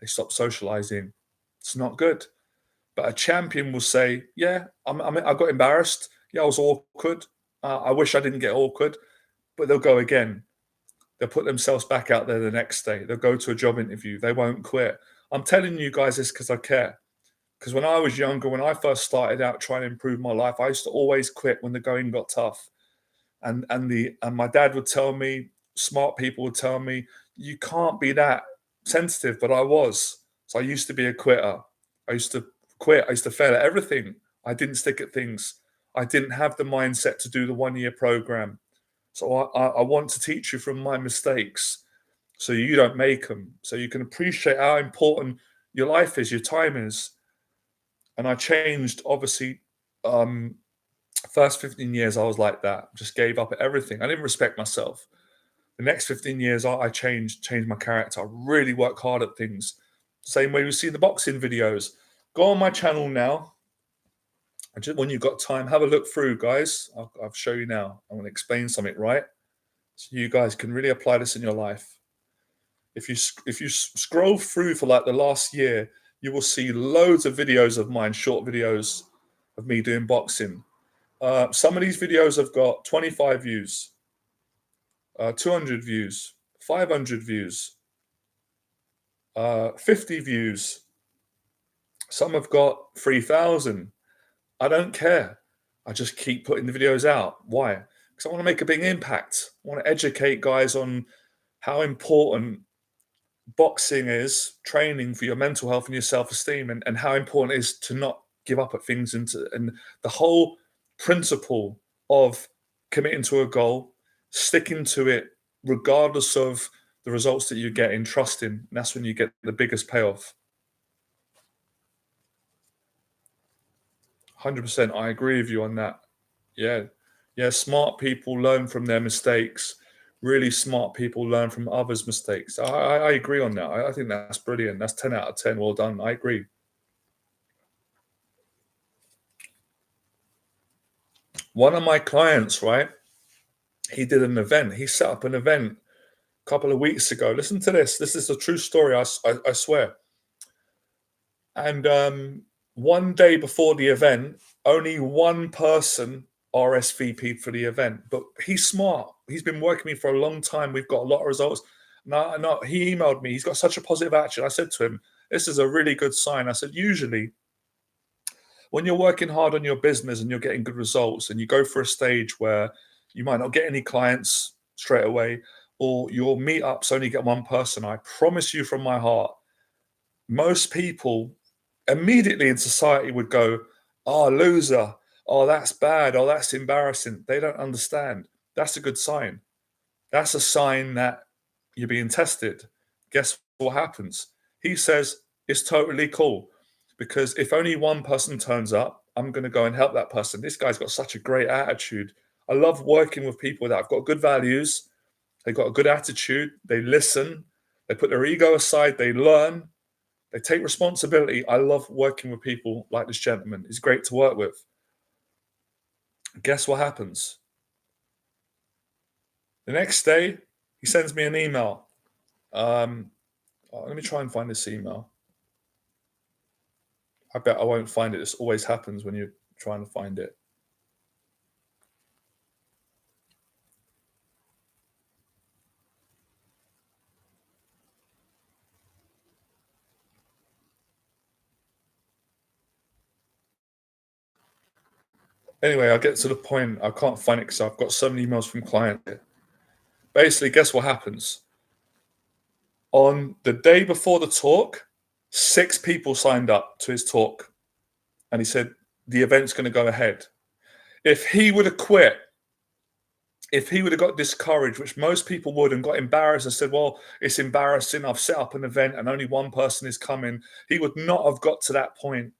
S1: they stop socializing. It's not good. But a champion will say, yeah, I got embarrassed. Yeah, I was awkward. I wish I didn't get awkward. But they'll go again. They'll put themselves back out there the next day. They'll go to a job interview. They won't quit. I'm telling you guys this because I care. Because when I was younger, when I first started out trying to improve my life, I used to always quit when the going got tough. And my dad would tell me, smart people would tell me, you can't be that sensitive. But I was. So I used to be a quitter. I used to quit. I used to fail at everything. I didn't stick at things. I didn't have the mindset to do the 1-year program. So I want to teach you from my mistakes so you don't make them, so you can appreciate how important your life is, your time is. And I changed, obviously, First 15 years, I was like that. Just gave up at everything. I didn't respect myself. The next 15 years, I changed my character. I really work hard at things. Same way we see the boxing videos. Go on my channel now. And just when you've got time, have a look through, guys. I'll show you now. I'm going to explain something, right? So you guys can really apply this in your life. If you scroll through for like the last year, you will see loads of videos of mine, short videos of me doing boxing. Some of these videos have got 25 views, 200 views, 500 views, 50 views. Some have got 3,000. I don't care. I just keep putting the videos out. Why? Because I want to make a big impact. I want to educate guys on how important boxing is, training for your mental health and your self-esteem, and how important it is to not give up at things, and the whole principle of committing to a goal, sticking to it regardless of the results that you get, in trusting. That's when you get the biggest payoff. 100%. I agree with you on that. Yeah. Smart people learn from their mistakes. Really smart people learn from others' mistakes. I agree on that. I think that's brilliant. That's 10 out of 10. Well done. I agree. One of my clients, right? He did an event. He set up an event a couple of weeks ago. Listen to this. This is a true story. I swear. And one day before the event, only one person RSVP'd for the event. But he's smart. He's been working with me for a long time. We've got a lot of results. No, he emailed me. He's got such a positive action. I said to him, this is a really good sign. I said, usually when you're working hard on your business and you're getting good results, and you go for a stage where you might not get any clients straight away, or your meetups only get one person, I promise you from my heart, most people immediately in society would go, oh, loser. Oh, that's bad. Oh, that's embarrassing. They don't understand. That's a good sign. That's a sign that you're being tested. Guess what happens? He says it's totally cool, because if only one person turns up, I'm going to go and help that person. This guy's got such a great attitude. I love working with people that have got good values. They've got a good attitude. They listen. They put their ego aside. They learn. They take responsibility. I love working with people like this gentleman. He's great to work with. Guess what happens? The next day, he sends me an email. Let me try and find this email. I bet I won't find it. This always happens when you're trying to find it. Anyway, I'll get to the point. I can't find it because I've got so many emails from clients. Basically, guess what happens? On the day before the talk, 6 people signed up to his talk. And he said, the event's going to go ahead. If he would have quit, if he would have got discouraged, which most people would, and got embarrassed and said, well, it's embarrassing, I've set up an event and only one person is coming, he would not have got to that point.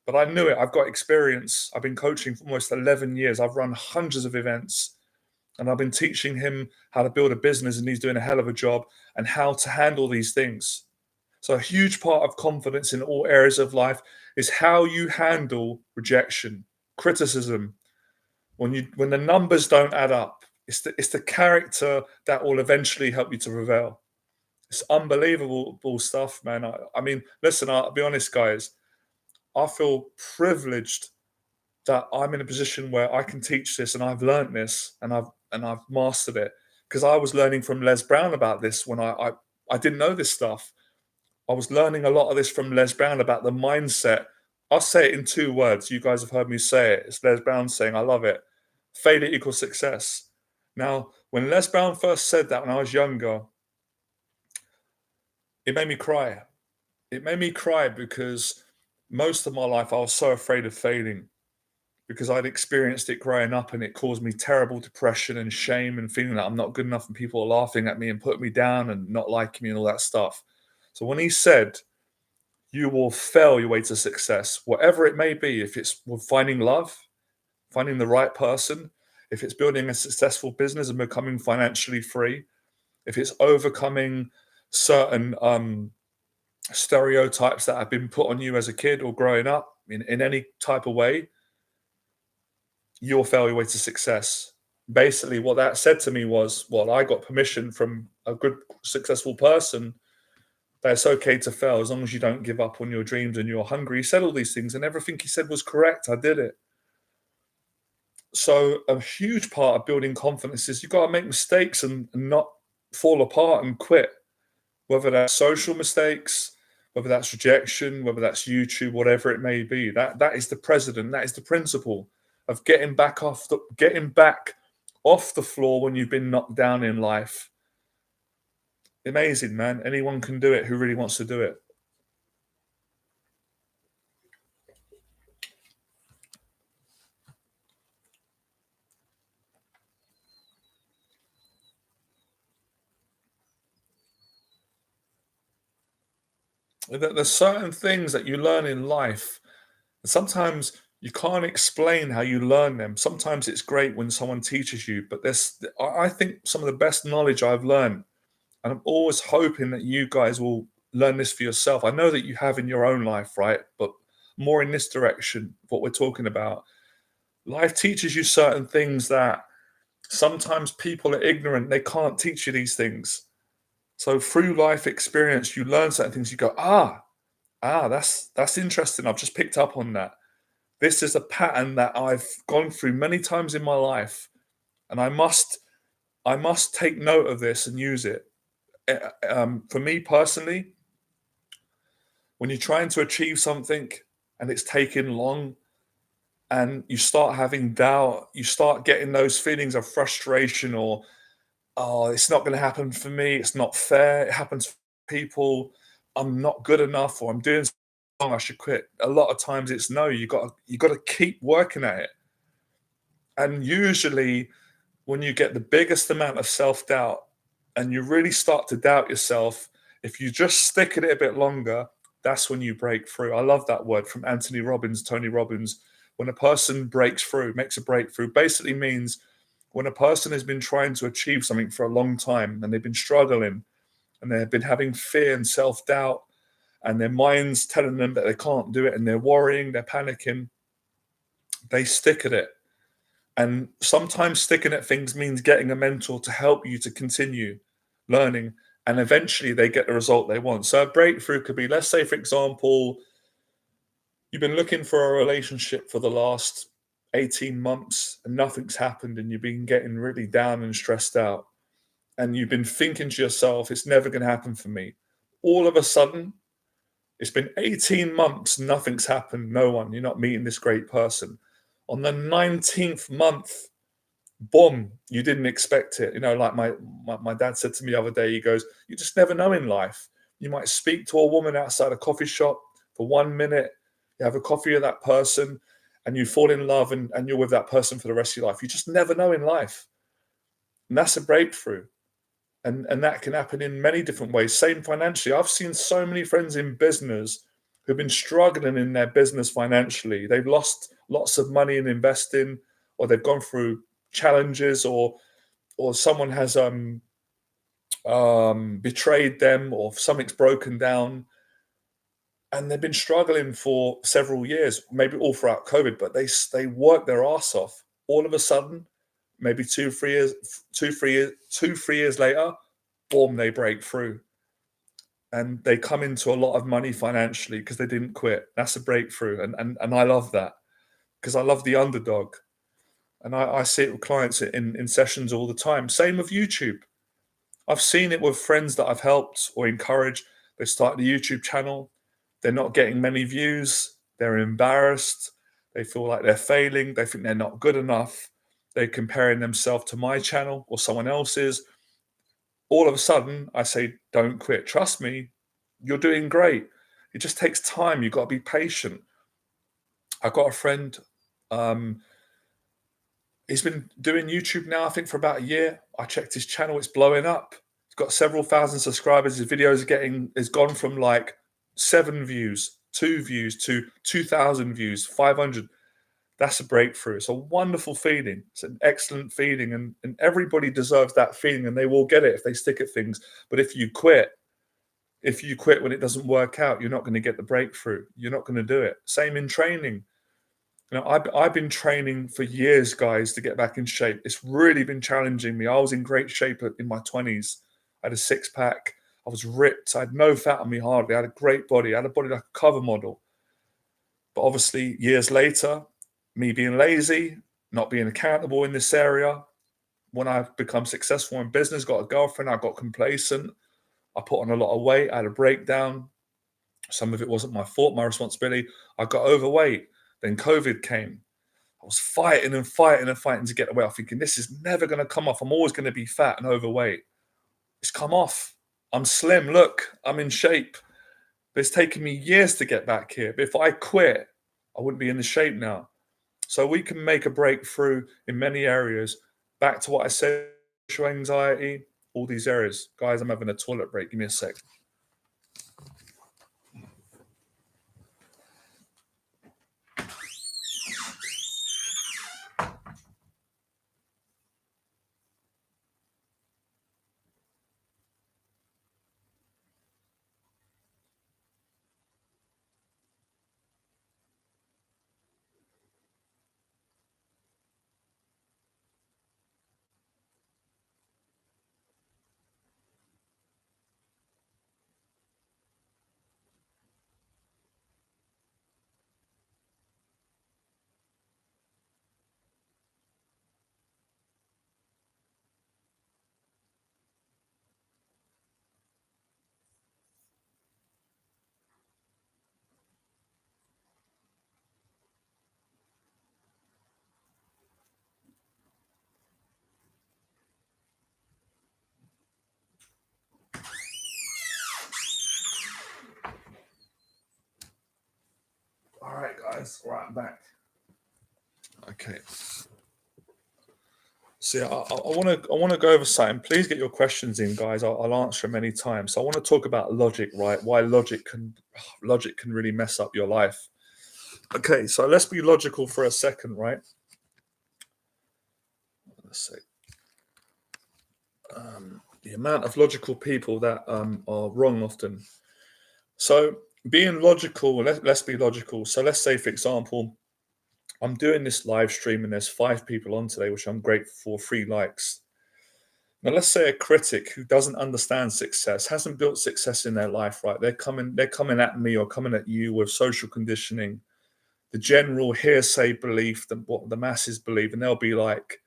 S1: But I knew it. I've got experience. I've been coaching for almost 11 years. I've run hundreds of events, and I've been teaching him how to build a business, and he's doing a hell of a job, and how to handle these things. So a huge part of confidence in all areas of life is how you handle rejection, criticism. When the numbers don't add up, it's the character that will eventually help you to prevail. It's unbelievable stuff, man. I mean, listen, I'll be honest, guys. I feel privileged that I'm in a position where I can teach this, and I've learned this, and I've mastered it, because I was learning from Les Brown about this when I didn't know this stuff. I was learning a lot of this from Les Brown about the mindset. I'll say it in 2 words. You guys have heard me say it. It's Les Brown saying, I love it. Failure equals success. Now, when Les Brown first said that when I was younger, it made me cry. It made me cry because most of my life I was so afraid of failing, because I'd experienced it growing up, and it caused me terrible depression and shame, and feeling that I'm not good enough, and people are laughing at me and putting me down and not liking me and all that stuff. So when he said, you will fail your way to success, whatever it may be, if it's with finding love, finding the right person, if it's building a successful business and becoming financially free, if it's overcoming certain stereotypes that have been put on you as a kid or growing up in any type of way, you'll fail your way to success. Basically, what that said to me was, well, I got permission from a good, successful person that it's okay to fail as long as you don't give up on your dreams and you're hungry. He said all these things, and everything he said was correct. I did it. So, a huge part of building confidence is you've got to make mistakes and not fall apart and quit, whether that's social mistakes, whether that's rejection, whether that's YouTube, whatever it may be. That is the president, that is the principle of getting back off the floor when you've been knocked down in life. Amazing, man. Anyone can do it who really wants to do it. There's certain things that you learn in life. Sometimes you can't explain how you learn them. Sometimes it's great when someone teaches you, but I think some of the best knowledge I've learned, and I'm always hoping that you guys will learn this for yourself. I know that you have in your own life, right? But more in this direction, what we're talking about. Life teaches you certain things that sometimes people are ignorant. They can't teach you these things. So through life experience, you learn certain things. You go, that's interesting. I've just picked up on that. This is a pattern that I've gone through many times in my life, and I must take note of this and use it. For me personally, when you're trying to achieve something and it's taking long, and you start having doubt, you start getting those feelings of frustration or, oh, it's not going to happen for me. It's not fair. It happens for people. I'm not good enough, or I'm doing something wrong. I should quit. A lot of times it's no. You got to keep working at it. And usually, when you get the biggest amount of self doubt, and you really start to doubt yourself, if you just stick at it a bit longer, that's when you break through. I love that word from Tony Robbins. When a person breaks through, makes a breakthrough, basically means when a person has been trying to achieve something for a long time and they've been struggling and they've been having fear and self-doubt and their mind's telling them that they can't do it and they're worrying, they're panicking, they stick at it. And sometimes sticking at things means getting a mentor to help you to continue learning, and eventually they get the result they want. So a breakthrough could be, let's say, for example, you've been looking for a relationship for the last 18 months and nothing's happened, and you've been getting really down and stressed out. And you've been thinking to yourself, it's never going to happen for me. All of a sudden, it's been 18 months, nothing's happened, no one, you're not meeting this great person. On the 19th month, boom, you didn't expect it. You know, like my dad said to me the other day, he goes, you just never know in life. You might speak to a woman outside a coffee shop for 1 minute, you have a coffee with that person, and you fall in love and you're with that person for the rest of your life. You just never know in life. And that's a breakthrough. And that can happen in many different ways. Same financially. I've seen so many friends in business who've been struggling in their business financially. They've lost lots of money in investing, or they've gone through challenges, or someone has betrayed them, or something's broken down, and they've been struggling for several years, maybe all throughout COVID. But they work their ass off. All of a sudden, maybe 2-3 years later, boom, they break through. And they come into a lot of money financially because they didn't quit. That's a breakthrough. And I love that, because I love the underdog. And I see it with clients in sessions all the time. Same with YouTube. I've seen it with friends that I've helped or encouraged. They start a YouTube channel. They're not getting many views. They're embarrassed. They feel like they're failing. They think they're not good enough. They're comparing themselves to my channel or someone else's. All of a sudden, I say, don't quit. Trust me, you're doing great. It just takes time. You've got to be patient. I've got a friend, he's been doing YouTube now, I think, for about a year. I checked his channel, it's blowing up. He's got several thousand subscribers. His videos has gone from like 7 views, 2 views to 2,000 views, 500. That's a breakthrough. It's a wonderful feeling. It's an excellent feeling, and everybody deserves that feeling, and they will get it if they stick at things. But if you quit when it doesn't work out, you're not going to get the breakthrough. You're not going to do it. Same in training. I've been training for years, guys, to get back in shape. It's really been challenging me. I was in great shape in my 20s. I had a six pack. I was ripped. I had no fat on me hardly. I had a great body. I had a body like a cover model. But obviously, years later, me being lazy, not being accountable in this area, when I've become successful in business, got a girlfriend, I got complacent. I put on a lot of weight. I had a breakdown. Some of it wasn't my fault, my responsibility. I got overweight. Then COVID came. I was fighting and fighting and fighting to get away. I'm thinking, this is never going to come off. I'm always going to be fat and overweight. It's come off. I'm slim. Look, I'm in shape. But it's taken me years to get back here. But if I quit, I wouldn't be in the shape now. So we can make a breakthrough in many areas. Back to what I said, social anxiety, all these areas. Guys, I'm having a toilet break. Give me a sec. All right, guys. Right, I'm back. Okay. So I want to go over something. Please get your questions in, guys. I'll answer them any time. So I want to talk about logic, right? Why logic can really mess up your life. Okay, so let's be logical for a second, right? Let's see. The amount of logical people that are wrong often. So being logical, let's be logical. So let's say, for example, I'm doing this live stream and there's 5 people on today, which I'm grateful for, 3 likes. Now, let's say a critic who doesn't understand success, hasn't built success in their life, right? They're coming at me or coming at you with social conditioning, the general hearsay belief that what the masses believe, and they'll be like,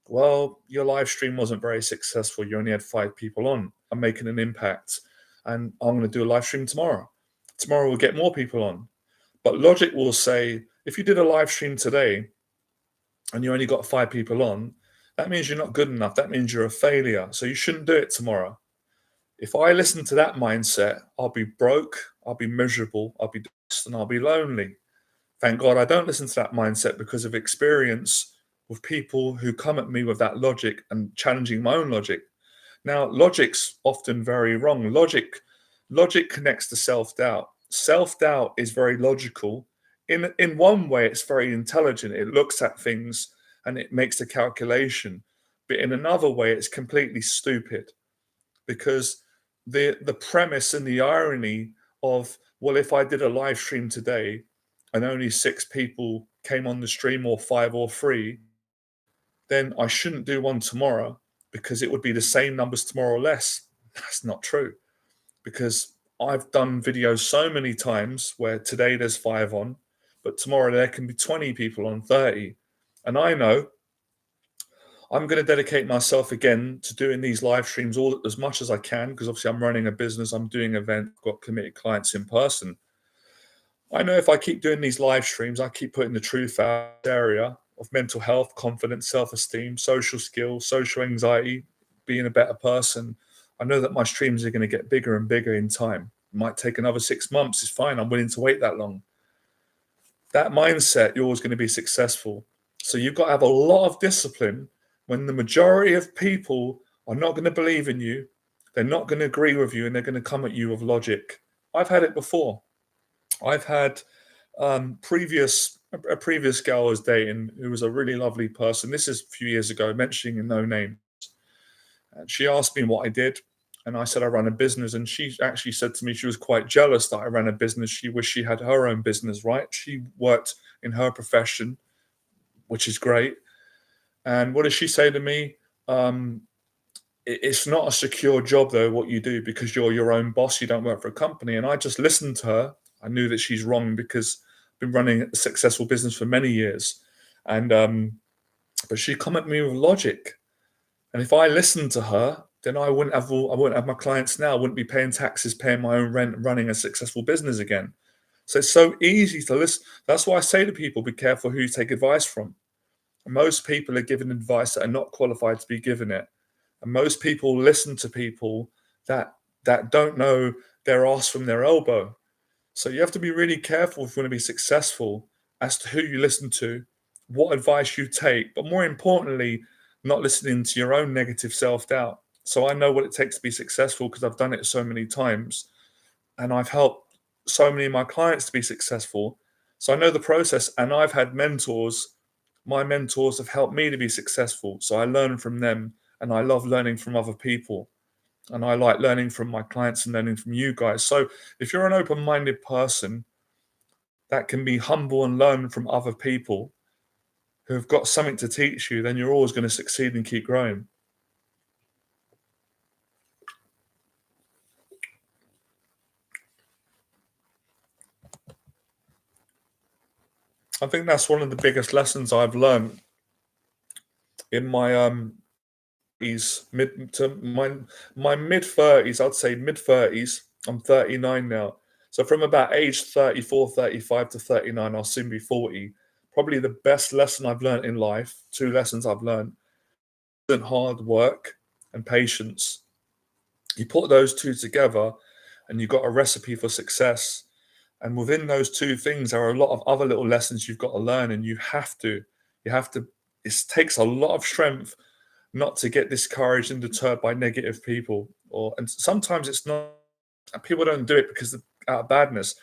S1: well, your live stream wasn't very successful. You only had 5 people on. I'm making an impact, and I'm going to do a live stream tomorrow. Tomorrow we'll get more people on. But logic will say, if you did a live stream today and you only got 5 people on, that means you're not good enough. That means you're a failure. So you shouldn't do it tomorrow. If I listen to that mindset, I'll be broke, I'll be miserable, I'll be depressed, and I'll be lonely. Thank God I don't listen to that mindset because of experience with people who come at me with that logic and challenging my own logic. Now, logic's often very wrong. Logic connects to self-doubt. Self-doubt is very logical. In one way, it's very intelligent. It looks at things and it makes the calculation. But in another way, it's completely stupid, because the premise and the irony of, well, if I did a live stream today and only 6 people came on the stream, or 5 or 3, then I shouldn't do one tomorrow because it would be the same numbers tomorrow or less. That's not true, because I've done videos so many times where today there's 5 on, but tomorrow there can be 20 people on, 30. And I know I'm going to dedicate myself again to doing these live streams all as much as I can, because obviously I'm running a business, I'm doing events, got committed clients in person. I know if I keep doing these live streams, I keep putting the truth out area of mental health, confidence, self-esteem, social skills, social anxiety, being a better person. I know that my streams are going to get bigger and bigger in time. It might take another 6 months. It's fine. I'm willing to wait that long. That mindset, you're always going to be successful. So you've got to have a lot of discipline when the majority of people are not going to believe in you. They're not going to agree with you, and they're going to come at you with logic. I've had it before. I've had previous a previous girl I was dating who was a really lovely person. This is a few years ago, mentioning no name. And she asked me what I did. And I said I ran a business. And she actually said to me she was quite jealous that I ran a business. She wished she had her own business, right? She worked in her profession, which is great. And what did she say to me? Um, it's not a secure job, though, what you do, because you're your own boss. You don't work for a company. And I just listened to her. I knew that she's wrong because I've been running a successful business for many years. And, but she come at me with logic. And if I listened to her, then I wouldn't have my clients now. I wouldn't be paying taxes, paying my own rent, running a successful business again. So it's so easy to listen. That's why I say to people, be careful who you take advice from. Most people are given advice that are not qualified to be given it. And most people listen to people that don't know their ass from their elbow. So you have to be really careful if you want to be successful as to who you listen to, what advice you take, but more importantly, not listening to your own negative self-doubt. So I know what it takes to be successful because I've done it so many times and I've helped so many of my clients to be successful. So I know the process and I've had mentors. My mentors have helped me to be successful. So I learn from them and I love learning from other people. And I like learning from my clients and learning from you guys. So if you're an open minded person that can be humble and learn from other people who have got something to teach you, then you're always going to succeed and keep growing. I think that's one of the biggest lessons I've learned in my is mid to my mid 30s. I'd say mid 30s. I'm 39 now. So from about age 34, 35 to 39, I'll soon be 40. Probably the best lesson I've learned in life, two lessons I've learned, and hard work and patience. You put those two together and you've got a recipe for success. And within those two things, there are a lot of other little lessons you've got to learn. And you have to, it takes a lot of strength not to get discouraged and deterred by negative people. And sometimes it's not, people don't do it because out of badness.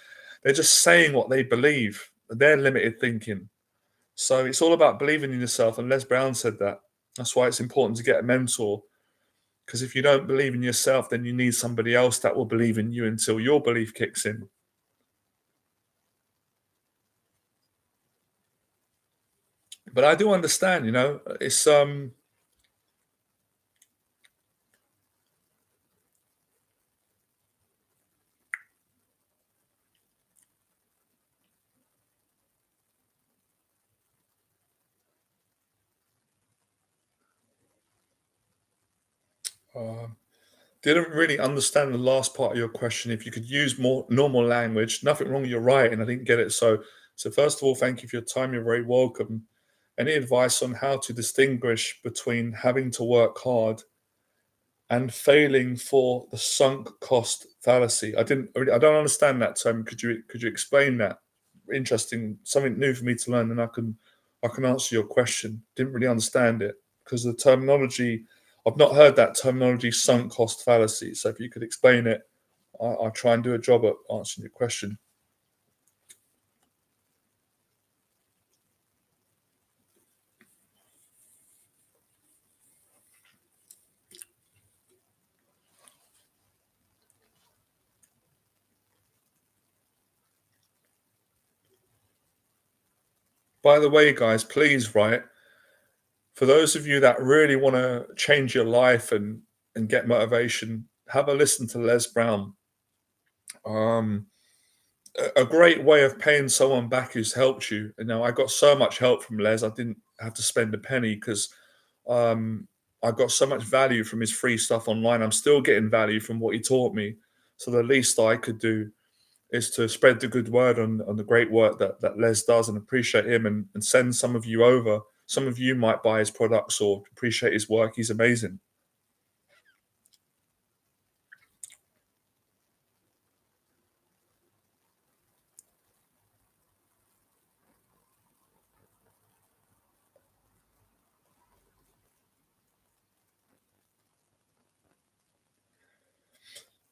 S1: They're just saying what they believe, their limited thinking. So it's all about believing in yourself. And Les Brown said that. That's why it's important to get a mentor. Because if you don't believe in yourself, then you need somebody else that will believe in you until your belief kicks in. But I do understand, it's uh, didn't really understand the last part of your question. If you could use more normal language, nothing wrong. You're right, and I didn't get it. So first of all, thank you for your time. You're very welcome. Any advice on how to distinguish between having to work hard and failing for the sunk cost fallacy? I don't understand that term. Could you explain that? Interesting, something new for me to learn, and I can answer your question. Didn't really understand it because the terminology, I've not heard that terminology, sunk cost fallacy. So if you could explain it, I'll try and do a job at answering your question. By the way, guys, please write, for those of you that really want to change your life and get motivation, have a listen to Les Brown. Um, a great way of paying someone back who's helped you. And now I got so much help from Les, I didn't have to spend a penny because um, I got so much value from his free stuff online. I'm still getting value from what he taught me. So the least I could do is to spread the good word on the great work that Les does and appreciate him and send some of you over. Some of you might buy his products or appreciate his work. He's amazing.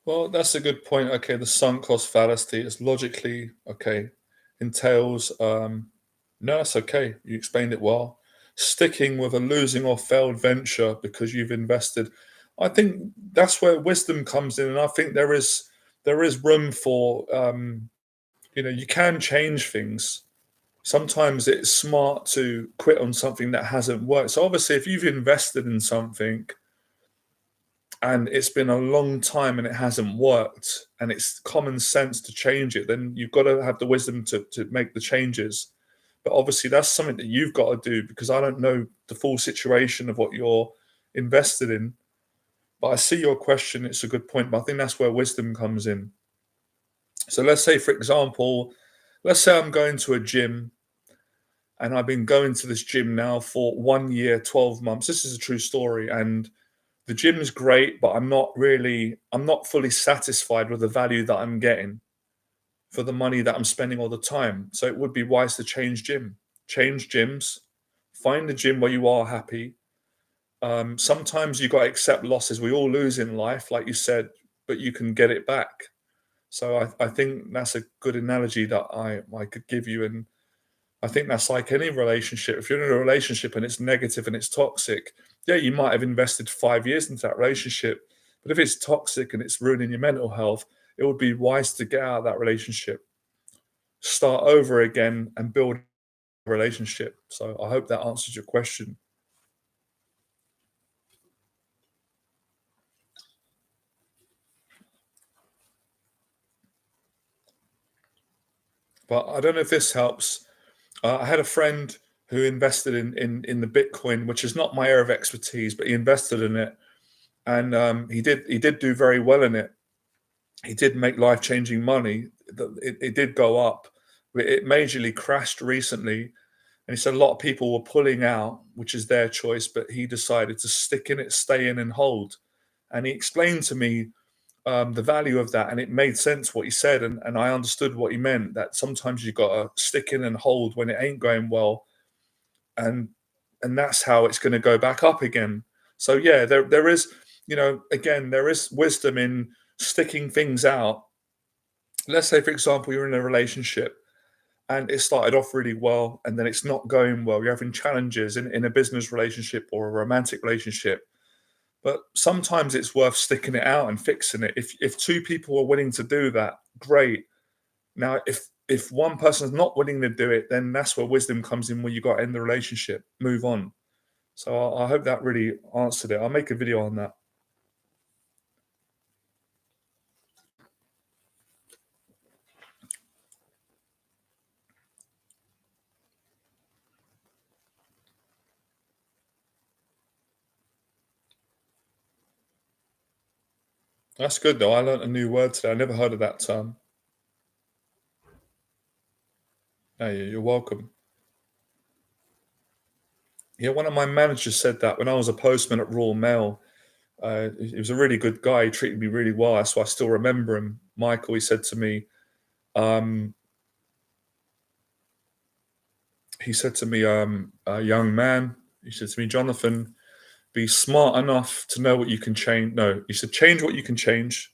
S1: Well, that's a good point. Okay, the sunk cost fallacy is logically okay, entails No, that's okay. You explained it well. Sticking with a losing or failed venture because you've invested, I think that's where wisdom comes in, and I think there is room for you can change things. Sometimes it's smart to quit on something that hasn't worked. So obviously, if you've invested in something and it's been a long time and it hasn't worked, and it's common sense to change it, then you've got to have the wisdom to make the changes. But obviously, that's something that you've got to do, because I don't know the full situation of what you're invested in. But I see your question, it's a good point, but I think that's where wisdom comes in. So let's say, for example, let's say I'm going to a gym, and I've been going to this gym now for 1 year, 12 months. This is a true story. And the gym is great, but I'm not fully satisfied with the value that I'm getting for the money that I'm spending all the time. So it would be wise to change gyms, find a gym where you are happy. Sometimes you got to accept losses. We all lose in life, like you said, but you can get it back. So I think that's a good analogy that I could give you. And I think that's like any relationship. If you're in a relationship and it's negative and it's toxic, yeah, you might have invested 5 years into that relationship. But if it's toxic and it's ruining your mental health, it would be wise to get out of that relationship, start over again, and build a relationship. So I hope that answers your question. But I don't know if this helps. I had a friend who invested in the Bitcoin, which is not my area of expertise, but he invested in it, and he did do very well in it. He did make life changing money. It did go up. It majorly crashed recently, and he said a lot of people were pulling out, which is their choice, but he decided to stick in it, stay in, and hold. And he explained to me the value of that, and it made sense what he said, and I understood what he meant. That sometimes you got to stick in and hold when it ain't going well, and that's how it's going to go back up again. So yeah, there is, again, there is wisdom in sticking things out. Let's say, for example, you're in a relationship and it started off really well, and then it's not going well. You're having challenges in a business relationship or a romantic relationship. But sometimes it's worth sticking it out and fixing it. If two people are willing to do that, great. Now, if one person's not willing to do it, then that's where wisdom comes in, where you got to end the relationship, move on. So I hope that really answered it. I'll make a video on that. That's good though. I learned a new word today. I never heard of that term. Hey, you're welcome. Yeah, one of my managers said that when I was a postman at Royal Mail. He was a really good guy. He treated me really well. That's why I still remember him. Michael, he said to me, um, young man, he said to me, Jonathan, be smart enough to know what you can change. No, he said, change what you can change,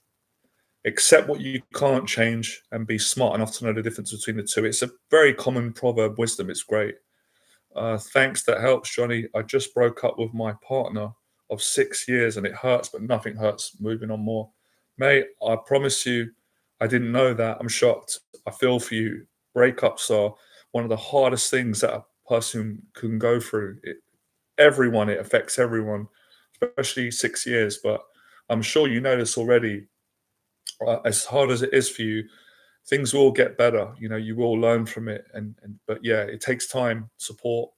S1: accept what you can't change, and be smart enough to know the difference between the two. It's a very common proverb wisdom. It's great. Thanks, that helps, Johnny. I just broke up with my partner of 6 years and it hurts, but nothing hurts moving on more. Mate, I promise you, I didn't know that. I'm shocked. I feel for you. Breakups are one of the hardest things that a person can go through. It affects everyone, especially 6 years. But I'm sure you know this already. As hard as it is for you, things will get better. You will learn from it. And but yeah, it takes time, support.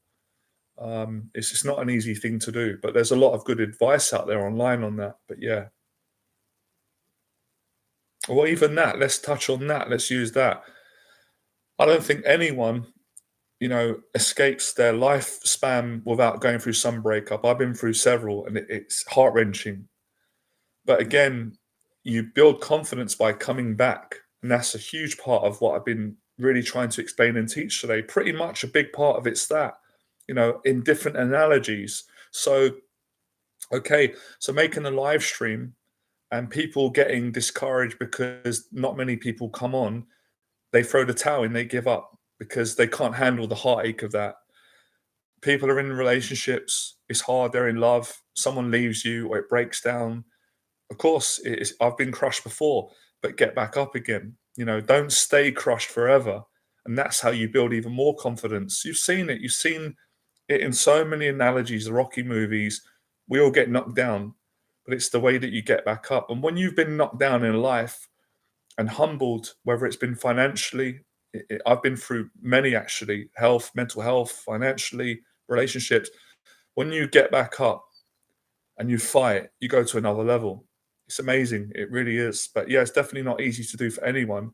S1: It's just not an easy thing to do, but there's a lot of good advice out there online on that. But yeah, well, even that, let's touch on that. Let's use that. I don't think anyone, escapes their lifespan without going through some breakup. I've been through several, and it's heart wrenching. But again, you build confidence by coming back. And that's a huge part of what I've been really trying to explain and teach today. Pretty much a big part of it's that, in different analogies. So, okay, so making a live stream and people getting discouraged because not many people come on, they throw the towel in, they give up because they can't handle the heartache of that. People are in relationships, it's hard, they're in love, someone leaves you or it breaks down. Of course, I've been crushed before, but get back up again. Don't stay crushed forever. And that's how you build even more confidence. You've seen it. You've seen it in so many analogies, the Rocky movies. We all get knocked down, but it's the way that you get back up. And when you've been knocked down in life and humbled, whether it's been financially, I've been through many actually, health, mental health, financially, relationships. When you get back up and you fight, you go to another level. It's amazing. It really is. But yeah, it's definitely not easy to do for anyone.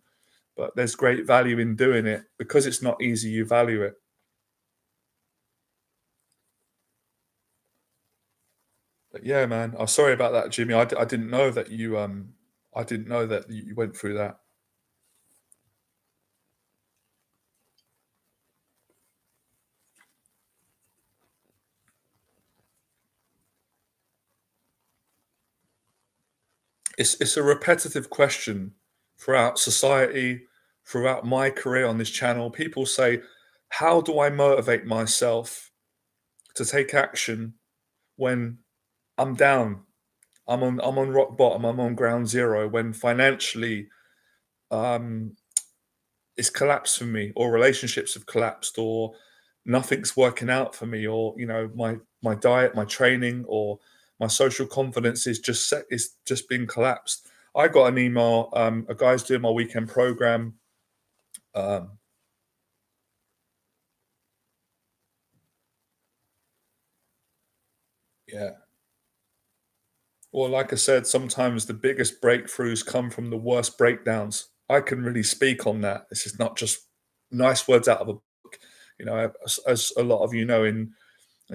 S1: But there's great value in doing it. Because it's not easy, you value it. But yeah, man, I'm sorry about that, Jimmy. I didn't know that I didn't know that you went through that. It's a repetitive question throughout society, throughout my career on this channel. People say, how do I motivate myself to take action when I'm down? I'm on rock bottom. I'm on ground zero. When financially, um, it's collapsed for me, or relationships have collapsed, or nothing's working out for me, or my diet, my training, or my social confidence is just being collapsed. I got an email. A guy's doing my weekend program. Um, yeah. Well, like I said, sometimes the biggest breakthroughs come from the worst breakdowns. I can really speak on that. This is not just nice words out of a book. As a lot of you know, in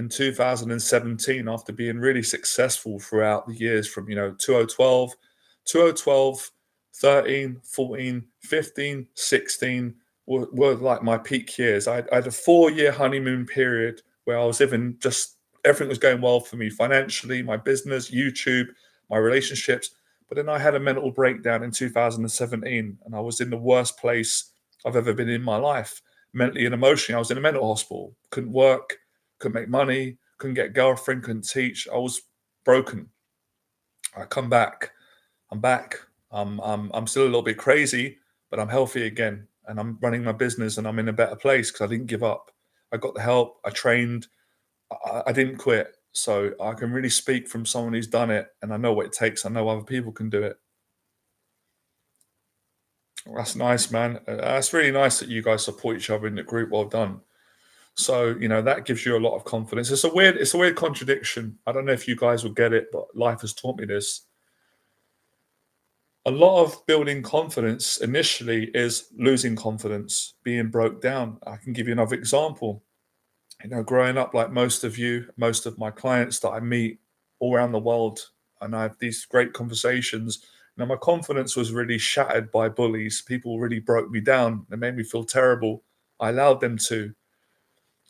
S1: 2017, after being really successful throughout the years from 2012, 13, 14, 15, 16 were like my peak years. I had a 4-year honeymoon period where I was living, just everything was going well for me financially, my business, YouTube, my relationships. But then I had a mental breakdown in 2017, and I was in the worst place I've ever been in my life, mentally and emotionally. I was in a mental hospital, couldn't work, couldn't make money, couldn't get a girlfriend, couldn't teach. I was broken. I come back. I'm back. I'm still a little bit crazy, but I'm healthy again, and I'm running my business, and I'm in a better place because I didn't give up. I got the help. I trained. I didn't quit. So I can really speak from someone who's done it, and I know what it takes. I know other people can do it. Well, that's nice, man. That's really nice that you guys support each other in the group. Well done. So, that gives you a lot of confidence. It's a weird contradiction. I don't know if you guys will get it, but life has taught me this. A lot of building confidence initially is losing confidence, being broke down. I can give you another example. Growing up like most of you, most of my clients that I meet all around the world, and I have these great conversations. My confidence was really shattered by bullies. People really broke me down. They made me feel terrible. I allowed them to.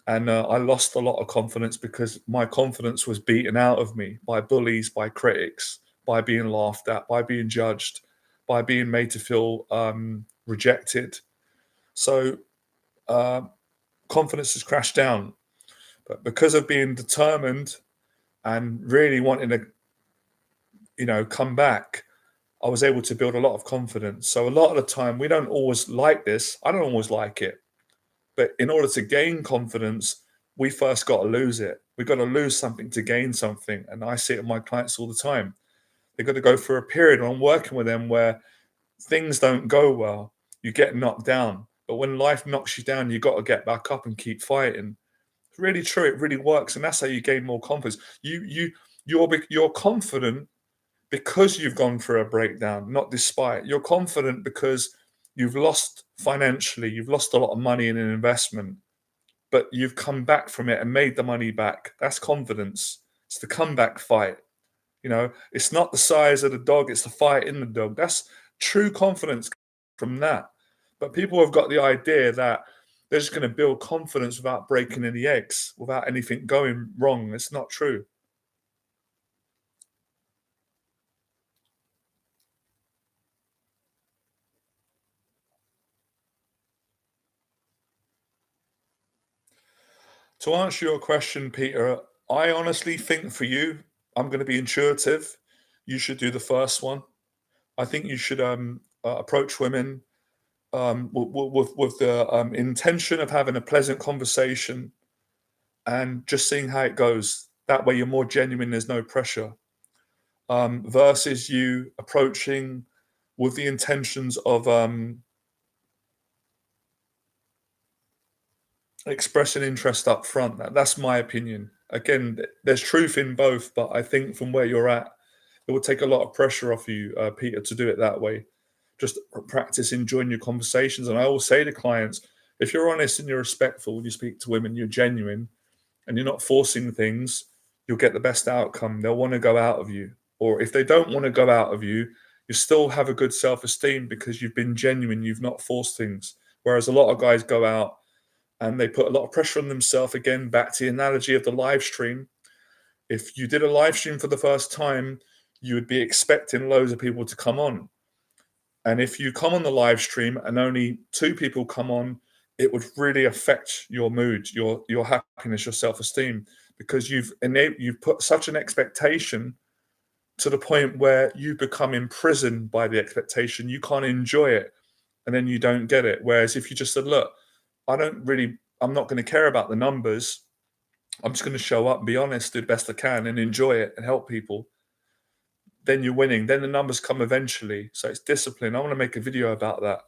S1: And I lost a lot of confidence because my confidence was beaten out of me by bullies, by critics, by being laughed at, by being judged, by being made to feel rejected. So uh, confidence has crashed down. But because of being determined and really wanting to, come back, I was able to build a lot of confidence. So a lot of the time, we don't always like this. I don't always like it. But in order to gain confidence, we first got to lose it. We've got to lose something to gain something. And I see it in my clients all the time. They've got to go through a period when I'm working with them where things don't go well. You get knocked down. But when life knocks you down, you got to get back up and keep fighting. It's really true. It really works. And that's how you gain more confidence. You're confident because you've gone through a breakdown, not despite. You're confident because you've lost financially, you've lost a lot of money in an investment, but you've come back from it and made the money back. That's confidence. It's the comeback fight. It's not the size of the dog, it's the fight in the dog. That's true confidence from that. But people have got the idea that they're just going to build confidence without breaking any eggs, without anything going wrong. It's not true. To answer your question, Peter, I honestly think for you, I'm going to be intuitive. You should do the first one. I think you should approach women with the intention of having a pleasant conversation and just seeing how it goes. That way, you're more genuine. There's no pressure. Versus you approaching with the intentions of expressing interest up front. That's my opinion. Again, there's truth in both, but I think from where you're at, it would take a lot of pressure off you, Peter, to do it that way. Just practice enjoying your conversations. And I always say to clients, if you're honest and you're respectful when you speak to women, you're genuine and you're not forcing things, you'll get the best outcome. They'll want to go out of you. Or if they don't want to go out of you, you still have a good self esteem because you've been genuine, you've not forced things. Whereas a lot of guys go out and they put a lot of pressure on themselves. Again, back to the analogy of the live stream. If you did a live stream for the first time, you would be expecting loads of people to come on. And if you come on the live stream and only two people come on, it would really affect your mood, your happiness, your self-esteem, because you've put such an expectation to the point where you become imprisoned by the expectation. You can't enjoy it, and then you don't get it. Whereas if you just said, look, I'm not going to care about the numbers. I'm just going to show up and be honest, do the best I can and enjoy it and help people. Then you're winning. Then the numbers come eventually. So it's discipline. I want to make a video about that.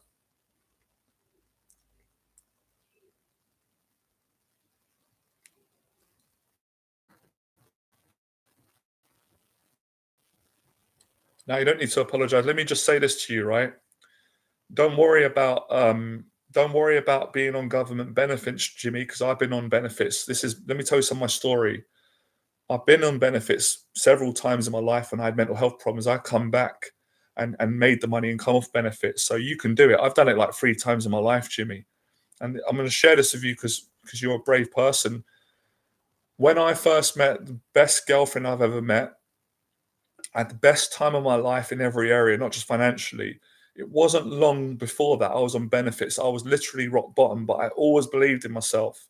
S1: Now you don't need to apologize. Let me just say this to you, right? Don't worry about don't worry about being on government benefits, Jimmy, because I've been on benefits. Let me tell you some of my story. I've been on benefits several times in my life when I had mental health problems. I come back and made the money and come off benefits. So you can do it. I've done it like 3 times in my life, Jimmy. And I'm going to share this with you because you're a brave person. When I first met the best girlfriend I've ever met, I had the best time of my life in every area, not just financially. It wasn't long before that I was on benefits. I was literally rock bottom, but I always believed in myself.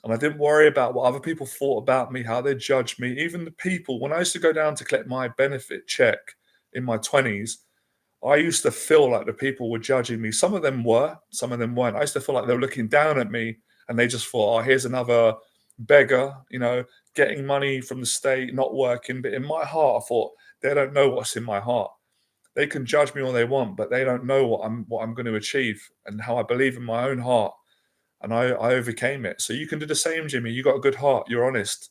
S1: And I didn't worry about what other people thought about me, how they judged me. Even the people, when I used to go down to collect my benefit check in my 20s, I used to feel like the people were judging me. Some of them were, some of them weren't. I used to feel like they were looking down at me and they just thought, oh, here's another beggar, getting money from the state, not working. But in my heart, I thought, they don't know what's in my heart. They can judge me all they want, but they don't know what I'm going to achieve and how I believe in my own heart. And I overcame it. So you can do the same, Jimmy. You got a good heart. You're honest.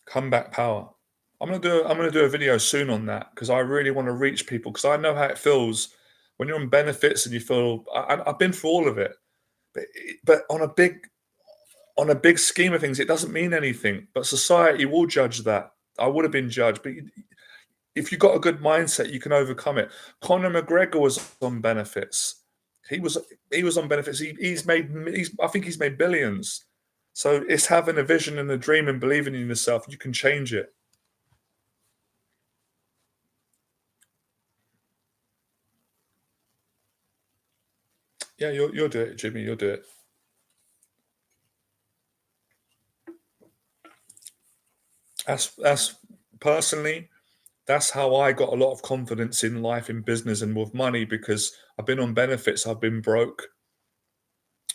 S1: Comeback power. I'm gonna do a video soon on that because I really want to reach people because I know how it feels when you're on benefits and you feel I've been through all of it, but on a big scheme of things, it doesn't mean anything. But society will judge that. I would have been judged, but if you've got a good mindset, you can overcome it. Conor McGregor was on benefits. He was on benefits. I think he's made billions. So it's having a vision and a dream and believing in yourself. You can change it. Yeah, you'll do it, Jimmy. You'll do it. That's personally, that's how I got a lot of confidence in life, in business, and with money because I've been on benefits. I've been broke.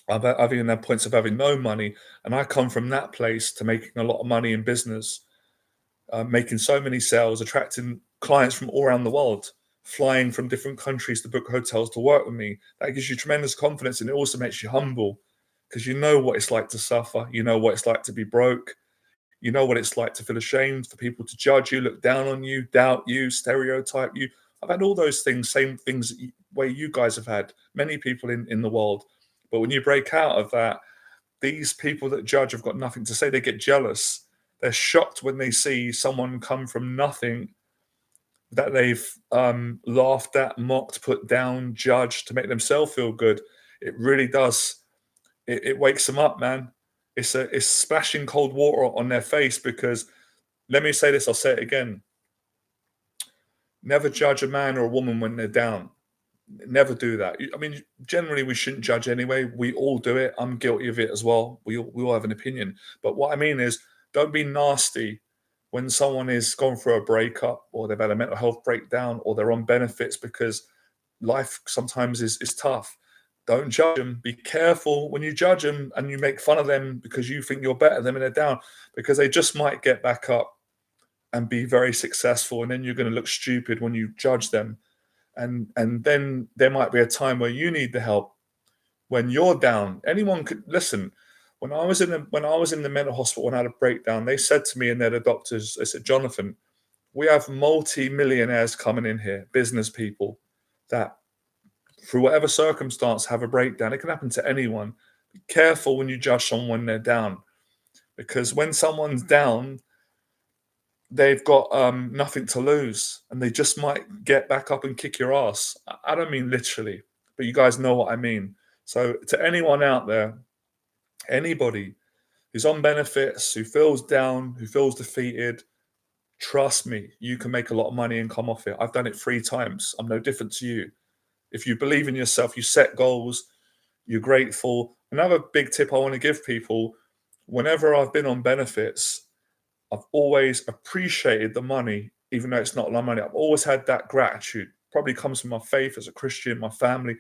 S1: I've even had points of having no money, and I come from that place to making a lot of money in business, making so many sales, attracting clients from all around the world, flying from different countries to book hotels to work with me. That gives you tremendous confidence, and it also makes you humble because you know what it's like to suffer. You know what it's like to be broke. You know what it's like to feel ashamed, for people to judge you, look down on you, doubt you, stereotype you. I've had all those things, same things where you guys have had, many people in the world. But when you break out of that, these people that judge have got nothing to say. They get jealous. They're shocked when they see someone come from nothing that they've laughed at, mocked, put down, judged to make themselves feel good. It really does. It wakes them up, man. It's splashing cold water on their face because let me say this, I'll say it again. Never judge a man or a woman when they're down. Never do that. I mean, generally, we shouldn't judge anyway. We all do it. I'm guilty of it as well. We all have an opinion. But what I mean is, don't be nasty when someone is gone through a breakup or they've had a mental health breakdown or they're on benefits, because life sometimes is tough. Don't judge them. Be careful when you judge them and you make fun of them because you think you're better than them and they're down, because they just might get back up and be very successful. And then you're going to look stupid when you judge them, and then there might be a time where you need the help when you're down. Anyone could listen. When I was in the mental hospital and I had a breakdown, they said to me, and they're the doctors, they said, Jonathan, we have multi-millionaires coming in here, business people that through whatever circumstance have a breakdown. It can happen to anyone. Be careful when you judge someone when they're down, because when someone's down, they've got nothing to lose and they just might get back up and kick your ass. I don't mean literally, but you guys know what I mean. So to anyone out there, anybody who's on benefits, who feels down, who feels defeated, trust me, you can make a lot of money and come off it. I've done it 3 times. I'm no different to you. If you believe in yourself, you set goals, you're grateful. Another big tip I want to give people: whenever I've been on benefits, I've always appreciated the money, even though it's not a lot of money. I've always had that gratitude. Probably comes from my faith as a Christian, my family.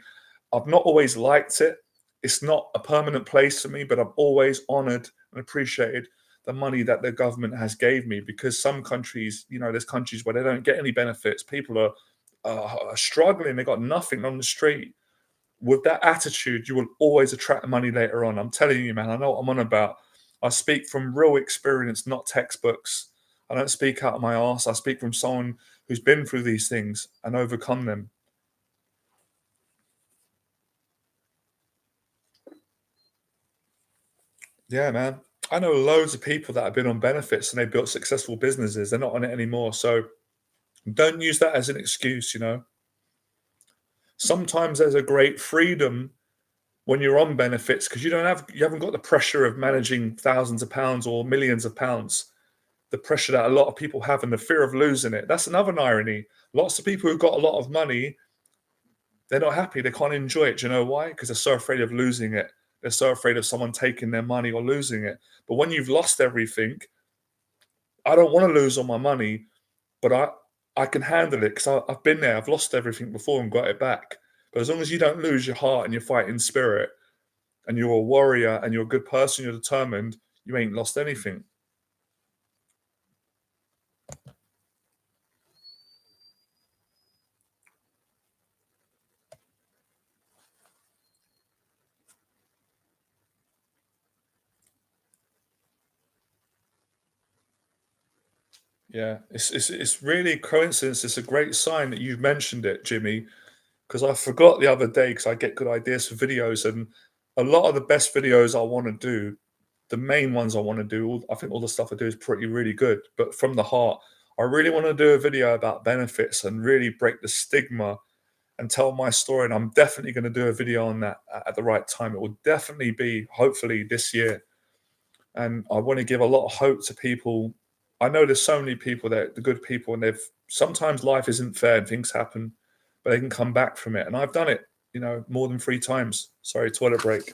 S1: I've not always liked it. It's not a permanent place for me, but I've always honored and appreciated the money that the government has gave me, because some countries, there's countries where they don't get any benefits. People are struggling. They got nothing on the street. With that attitude, you will always attract money later on. I'm telling you, man, I know what I'm on about. I speak from real experience, not textbooks. I don't speak out of my arse. I speak from someone who's been through these things and overcome them. Yeah, man. I know loads of people that have been on benefits and they built successful businesses. They're not on it anymore. So don't use that as an excuse. Sometimes there's a great freedom when you're on benefits, because you haven't got the pressure of managing thousands of pounds or millions of pounds. The pressure that a lot of people have and the fear of losing it. That's another irony. Lots of people who've got a lot of money, they're not happy. They can't enjoy it. Do you know why? Because they're so afraid of losing it. They're so afraid of someone taking their money or losing it. But when you've lost everything, I don't want to lose all my money, but I can handle it because I've been there. I've lost everything before and got it back. But as long as you don't lose your heart and your fighting spirit, and you're a warrior and you're a good person, you're determined, you ain't lost anything. Yeah, it's really a coincidence. It's a great sign that you've mentioned it, Jimmy, because I forgot the other day, because I get good ideas for videos, and a lot of the best videos I want to do, the main ones I want to do, I think all the stuff I do is pretty really good, but from the heart, I really want to do a video about benefits and really break the stigma and tell my story. And I'm definitely going to do a video on that at the right time. It will definitely be, hopefully, this year. And I want to give a lot of hope to people. I know there's so many people that the good people, and they've sometimes life isn't fair and things happen, but they can come back from it. And I've done it, more than 3 times. Sorry, toilet break.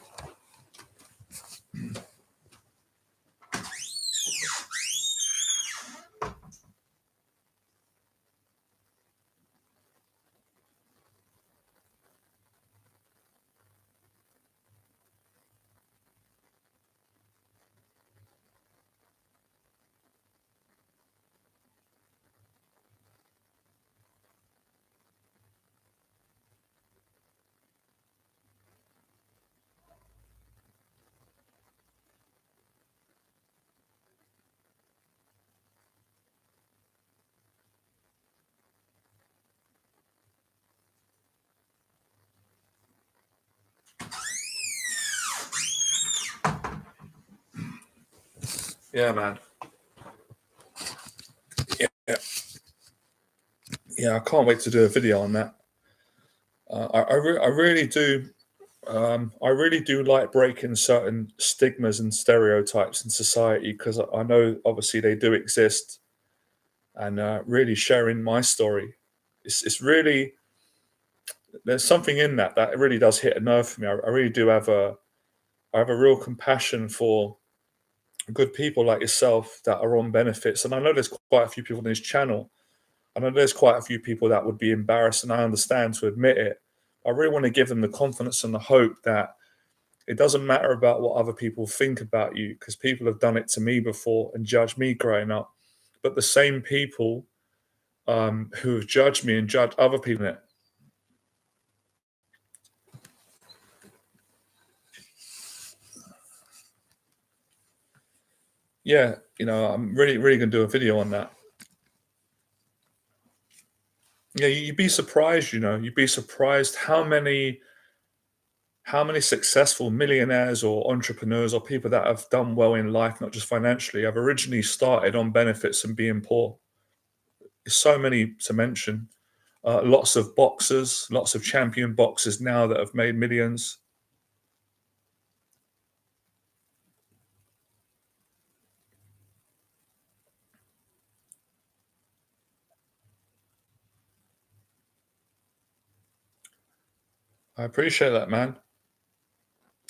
S1: Yeah, man. Yeah, yeah. I can't wait to do a video on that. I really do. I really do like breaking certain stigmas and stereotypes in society, because I know obviously they do exist, and really sharing my story. It's really there's something in that that really does hit a nerve for me. I really do have a I have a real compassion for good people like yourself that are on benefits. And I know there's quite a few people on this channel. I know there's quite a few people that would be embarrassed, and I understand to admit it. I really want to give them the confidence and the hope that it doesn't matter about what other people think about you, because people have done it to me before and judged me growing up. But the same people who have judged me and judged other people, yeah, I'm really going to do a video on that. Yeah, you'd be surprised, you'd be surprised how many successful millionaires or entrepreneurs or people that have done well in life, not just financially, have originally started on benefits and being poor. There's so many to mention. Lots of boxers, lots of champion boxers now that have made millions. I appreciate that, man.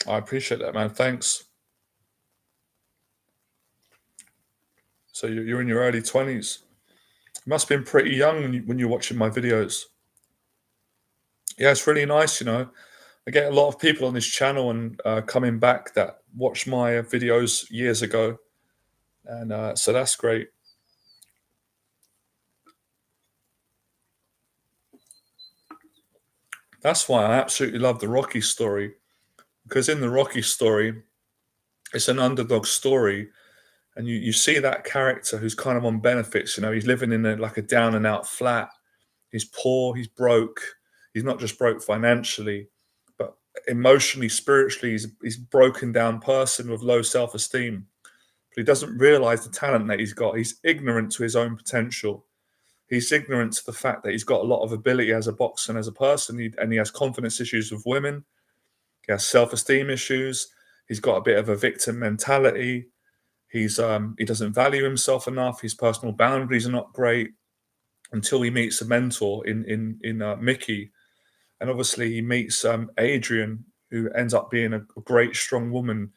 S1: I appreciate that, man. Thanks. So you're in your early 20s. You must have been pretty young when you're watching my videos. Yeah, it's really nice, I get a lot of people on this channel and coming back that watched my videos years ago, and so that's great. That's why I absolutely love the Rocky story, because in the Rocky story, it's an underdog story, and you see that character who's kind of on benefits. He's living in like a down and out flat. He's poor. He's broke. He's not just broke financially, but emotionally, spiritually, he's a broken down person with low self esteem. But he doesn't realize the talent that he's got. He's ignorant to his own potential. He's ignorant to the fact that he's got a lot of ability as a boxer and as a person, and he has confidence issues with women. He has self-esteem issues. He's got a bit of a victim mentality. He doesn't value himself enough. His personal boundaries are not great until he meets a mentor in Mickey, and obviously he meets Adrian, who ends up being a great, strong woman,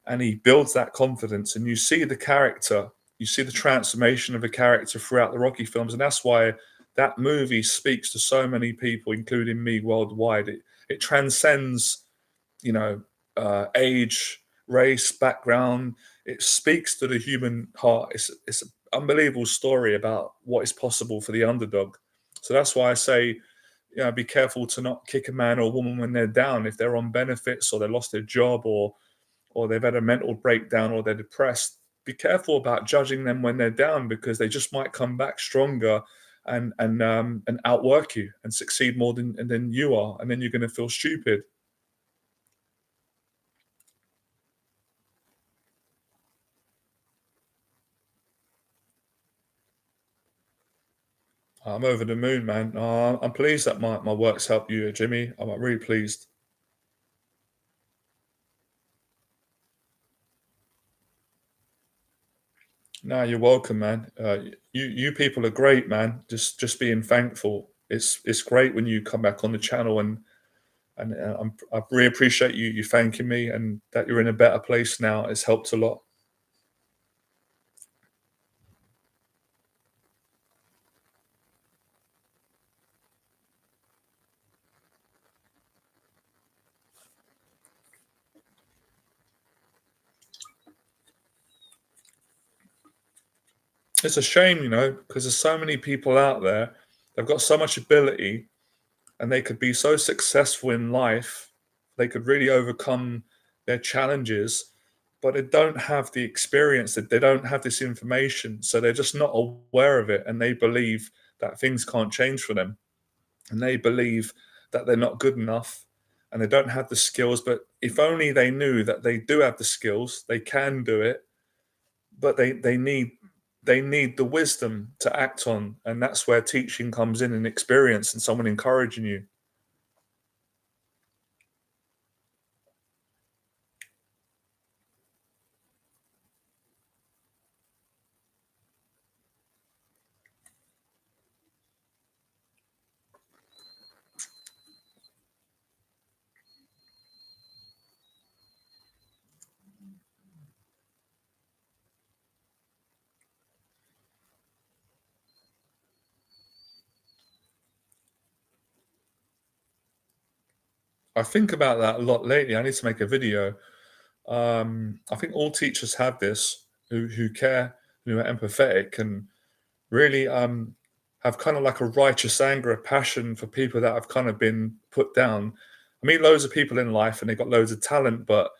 S1: and he builds that confidence. And you see the character, you see the transformation of a character throughout the Rocky films, and that's why that movie speaks to so many people, including me, worldwide. It transcends age, race, background. It speaks to the human heart. It's an unbelievable story about what is possible for the underdog. So that's why I say, be careful to not kick a man or a woman when they're down, if they're on benefits or they lost their job or they've had a mental breakdown or they're depressed. Be careful about judging them when they're down, because they just might come back stronger and outwork you and succeed more than you are, and then you're going to feel stupid. I'm over the moon, man. I'm pleased that my work's helped you, Jimmy. I'm really pleased. No, you're welcome, man. You people are great, man. Just being thankful. It's great when you come back on the channel, and I really appreciate you thanking me, and that you're in a better place now. It's helped a lot. It's a shame, because there's so many people out there. They've got so much ability, and they could be so successful in life. They could really overcome their challenges, but they don't have the experience, that they don't have this information, so they're just not aware of it, and they believe that things can't change for them, and they believe that they're not good enough, and they don't have the skills. But if only they knew that they do have the skills, they can do it, but they need the wisdom to act on, and that's where teaching comes in, and experience and someone encouraging you. I think about that a lot lately. I need to make a video. I think all teachers have this who care, who are empathetic, and really have kind of like a righteous anger, a passion for people that have kind of been put down. I meet loads of people in life and they've got loads of talent, but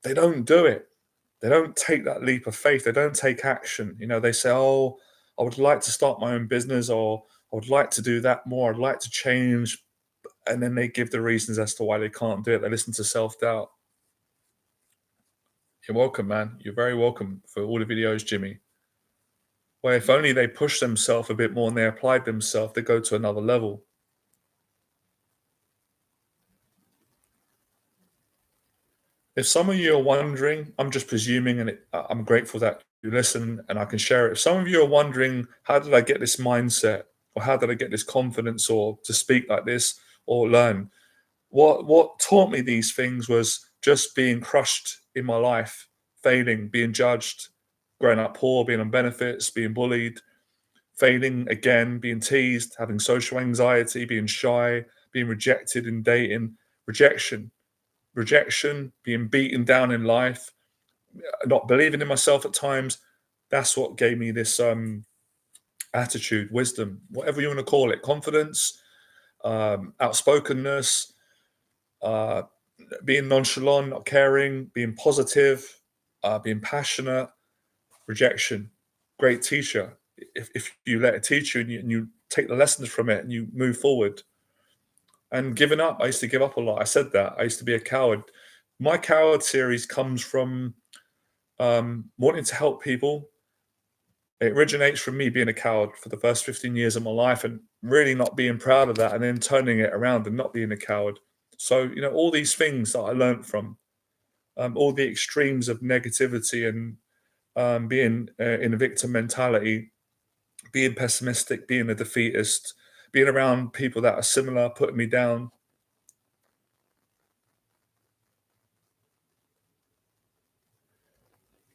S1: they don't do it. They don't take that leap of faith. They don't take action. You know, they say, "Oh, I would like to start my own business," or "I would like to do that more. I'd like to change," and then they give the reasons as to why they can't do it. They listen to self doubt. You're welcome, man. You're very welcome for all the videos, Jimmy. Well, if only they push themselves a bit more and they applied themselves, they go to another level. If some of you are wondering, I'm just presuming, and I'm grateful that you listen and I can share it. If some of you are wondering, how did I get this mindset, or how did I get this confidence, or to speak like this, or learn? What taught me these things was just being crushed in my life, failing, being judged, growing up poor, being on benefits, being bullied, failing again, being teased, having social anxiety, being shy, being rejected in dating, rejection, being beaten down in life, not believing in myself at times. That's what gave me this attitude, wisdom, whatever you want to call it, confidence, outspokenness, uh, being nonchalant, not caring, being positive, being passionate, rejection. Great teacher. If you let it teach you and you take the lessons from it and you move forward. And giving up, I used to give up a lot. I said that. I used to be a coward. My coward series comes from wanting to help people. It originates from me being a coward for the first 15 years of my life and really not being proud of that and then turning it around and not being a coward. So, you know, all these things that I learned from, all the extremes of negativity and being in a victim mentality, being pessimistic, being a defeatist, being around people that are similar, putting me down.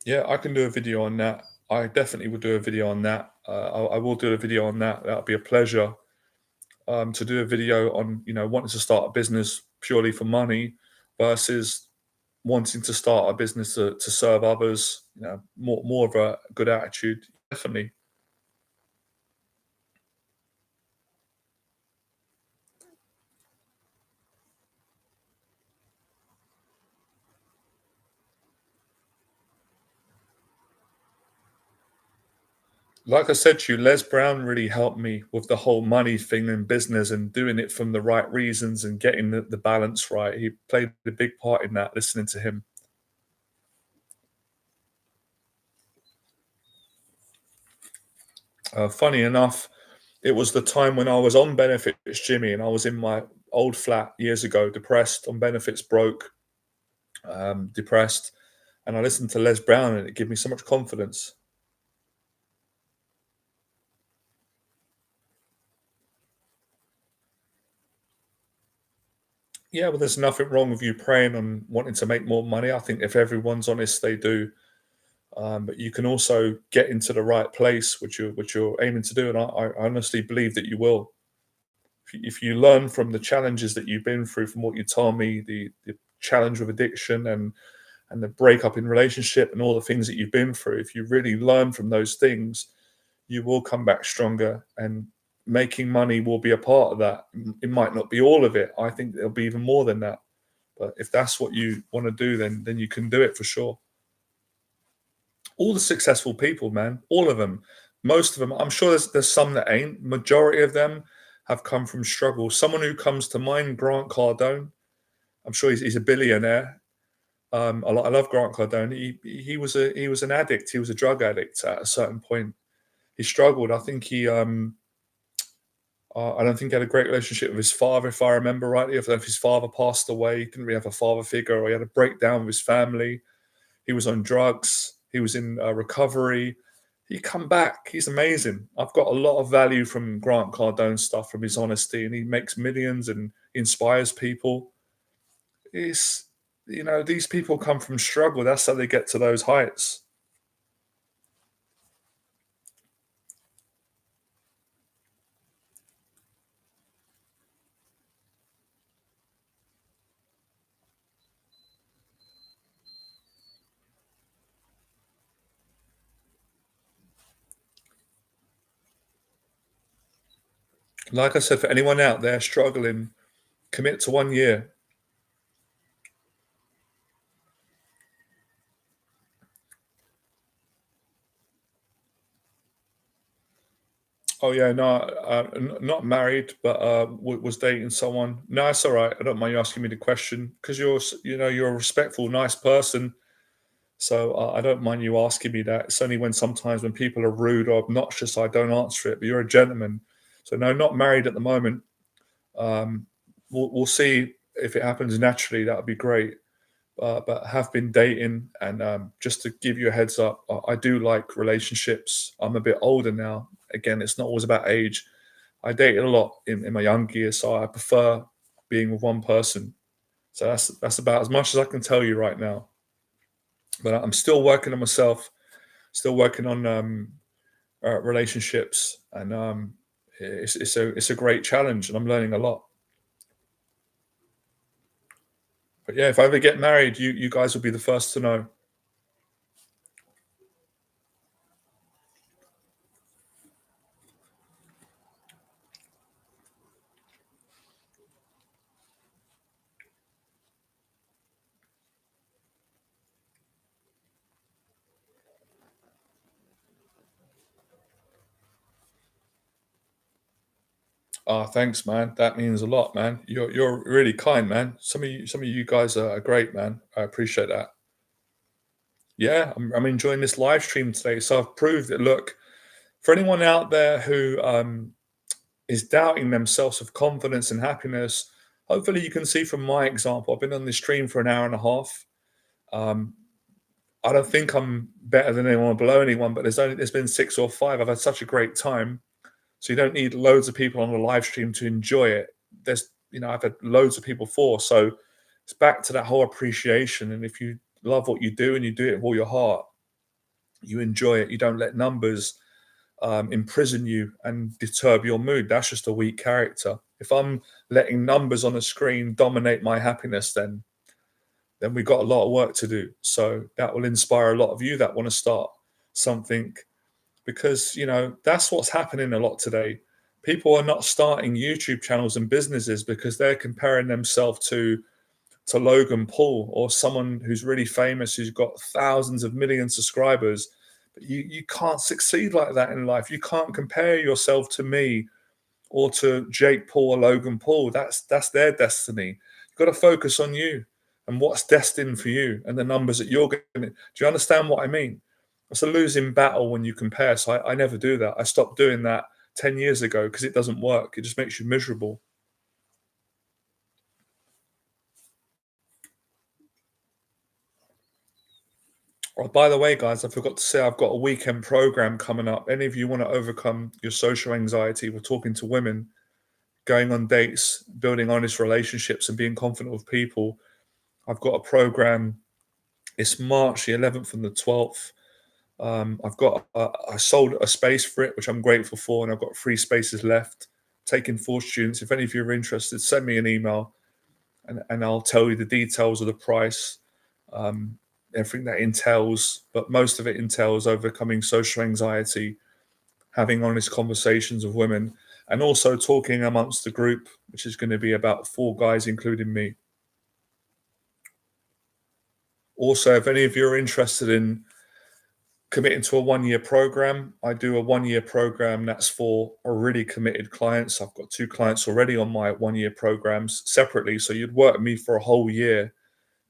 S1: Yeah, I can do a video on that. I definitely will do a video on that. I will do a video on that. That'll be a pleasure to do a video on, you know, wanting to start a business purely for money versus wanting to start a business to serve others. You know, more of a good attitude. Definitely. Like I said to you, Les Brown really helped me with the whole money thing in business and doing it from the right reasons and getting the balance right. He played a big part in that, listening to him. Funny enough, it was the time when I was on benefits, Jimmy, and I was in my old flat years ago, depressed, on benefits, broke, depressed. And I listened to Les Brown and it gave me so much confidence. Yeah, well, there's nothing wrong with you praying and wanting to make more money. I think if everyone's honest, they do. But you can also get into the right place, which you're aiming to do, and I honestly believe that you will. If you learn from the challenges that you've been through, from what you told me, the challenge with addiction and the breakup in relationship and all the things that you've been through, if you really learn from those things, you will come back stronger. And making money will be a part of that. It might not be all of it. I think there'll be even more than that. But if that's what you want to do, then you can do it for sure. All the successful people, man, all of them, most of them. I'm sure there's some that ain't. Majority of them have come from struggle. Someone who comes to mind, Grant Cardone. I'm sure he's a billionaire. I love Grant Cardone. He was an addict. He was a drug addict at a certain point. He struggled. I don't think he had a great relationship with his father, if I remember rightly. I don't know if his father passed away. He didn't really have a father figure, or he had a breakdown with his family. He was on drugs. He was in recovery. He come back. He's amazing. I've got a lot of value from Grant Cardone stuff, from his honesty, and he makes millions and inspires people. It's, you know, these people come from struggle. That's how they get to those heights. Like I said, for anyone out there struggling, commit to 1 year. Oh yeah, no, not married, but was dating someone. No, it's all right. I don't mind you asking me the question because you're a respectful, nice person. So I don't mind you asking me that. It's only when sometimes when people are rude or obnoxious, I don't answer it. But you're a gentleman, so no, not married at the moment. Um, we'll see if it happens naturally. That would be great. But have been dating, and just to give you a heads up, I do like relationships. I'm a bit older now. Again, it's not always about age. I dated a lot in my young years, so I prefer being with one person. So that's about as much as I can tell you right now. But I'm still working on myself, still working on relationships, and it's a great challenge, and I'm learning a lot. But yeah, if I ever get married, you guys will be the first to know. Ah, thanks, man. That means a lot, man. You're really kind, man. Some of you guys are great, man. I appreciate that. Yeah, I'm enjoying this live stream today. So I've proved it. Look, for anyone out there who is doubting themselves of confidence and happiness, hopefully you can see from my example. I've been on this stream for an hour and a half. Um, I don't think I'm better than anyone or below anyone, but there's been six or five. I've had such a great time. So you don't need loads of people on the live stream to enjoy it. I've had loads of people for. So it's back to that whole appreciation. And if you love what you do and you do it with all your heart, you enjoy it. You don't let numbers imprison you and disturb your mood. That's just a weak character. If I'm letting numbers on a screen dominate my happiness, then we've got a lot of work to do. So that will inspire a lot of you that want to start something, because that's what's happening a lot today. People are not starting YouTube channels and businesses because they're comparing themselves to Logan Paul or someone who's really famous who's got thousands of million subscribers. But you can't succeed like that in life. You can't compare yourself to me or to Jake Paul or Logan Paul. That's their destiny. You've got to focus on you and what's destined for you and the numbers that you're going to. Do you understand what I mean? It's a losing battle when you compare. So I never do that. I stopped doing that 10 years ago because it doesn't work. It just makes you miserable. Oh, by the way, guys, I forgot to say I've got a weekend program coming up. Any of you want to overcome your social anxiety? We're talking to women, going on dates, building honest relationships, and being confident with people. I've got a program. It's March the 11th and the 12th. I sold a space for it, which I'm grateful for, and I've got 3 spaces left. Taking 4 students. If any of you are interested, send me an email, and I'll tell you the details of the price, um, everything that entails. But most of it entails overcoming social anxiety, having honest conversations with women, and also talking amongst the group, which is going to be about 4 guys, including me. Also, if any of you are interested in committing to a 1 year program, I do a 1 year program that's for already committed clients. I've got 2 clients already on my 1 year programs separately. So you'd work with me for a whole year,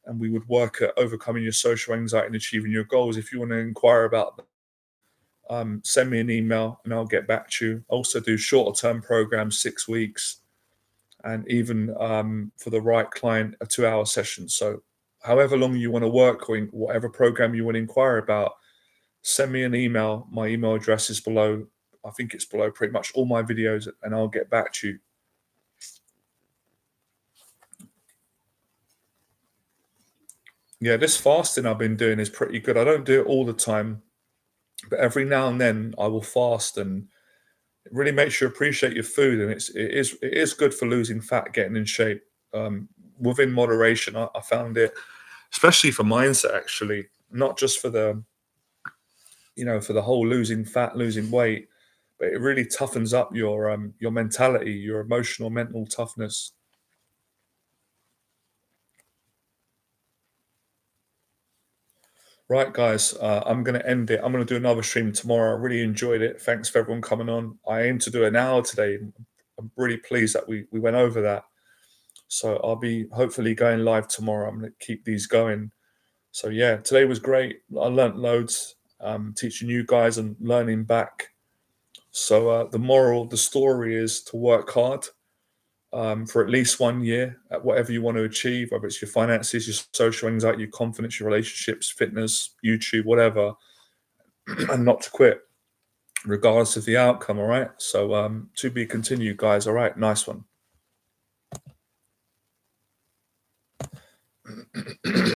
S1: and we would work at overcoming your social anxiety and achieving your goals. If you want to inquire about that, send me an email and I'll get back to you. I also do shorter term programs, 6 weeks, and even for the right client, a 2 hour session. So, however long you want to work or whatever program you want to inquire about, send me an email. My email address is below. I think it's below pretty much all my videos, and I'll get back to you. Yeah, this fasting I've been doing is pretty good. I don't do it all the time, but every now and then I will fast, and it really makes you appreciate your food, and it is good for losing fat, getting in shape, within moderation. I found it, especially for mindset, actually, not just for the for the whole losing fat, losing weight, but it really toughens up your mentality, your emotional mental toughness. Right, guys, I'm going to end it. I'm going to do another stream tomorrow. I really enjoyed it. Thanks for everyone coming on. I aim to do an hour today. I'm really pleased that we went over that. So I'll be hopefully going live tomorrow. I'm going to keep these going. So yeah, today was great. I learnt loads, teaching you guys and learning back. So the moral, the story is to work hard for at least 1 year at whatever you want to achieve, whether it's your finances, your social anxiety, your confidence, your relationships, fitness, YouTube, whatever, and not to quit regardless of the outcome. All right. So to be continued, guys. All right. Nice one.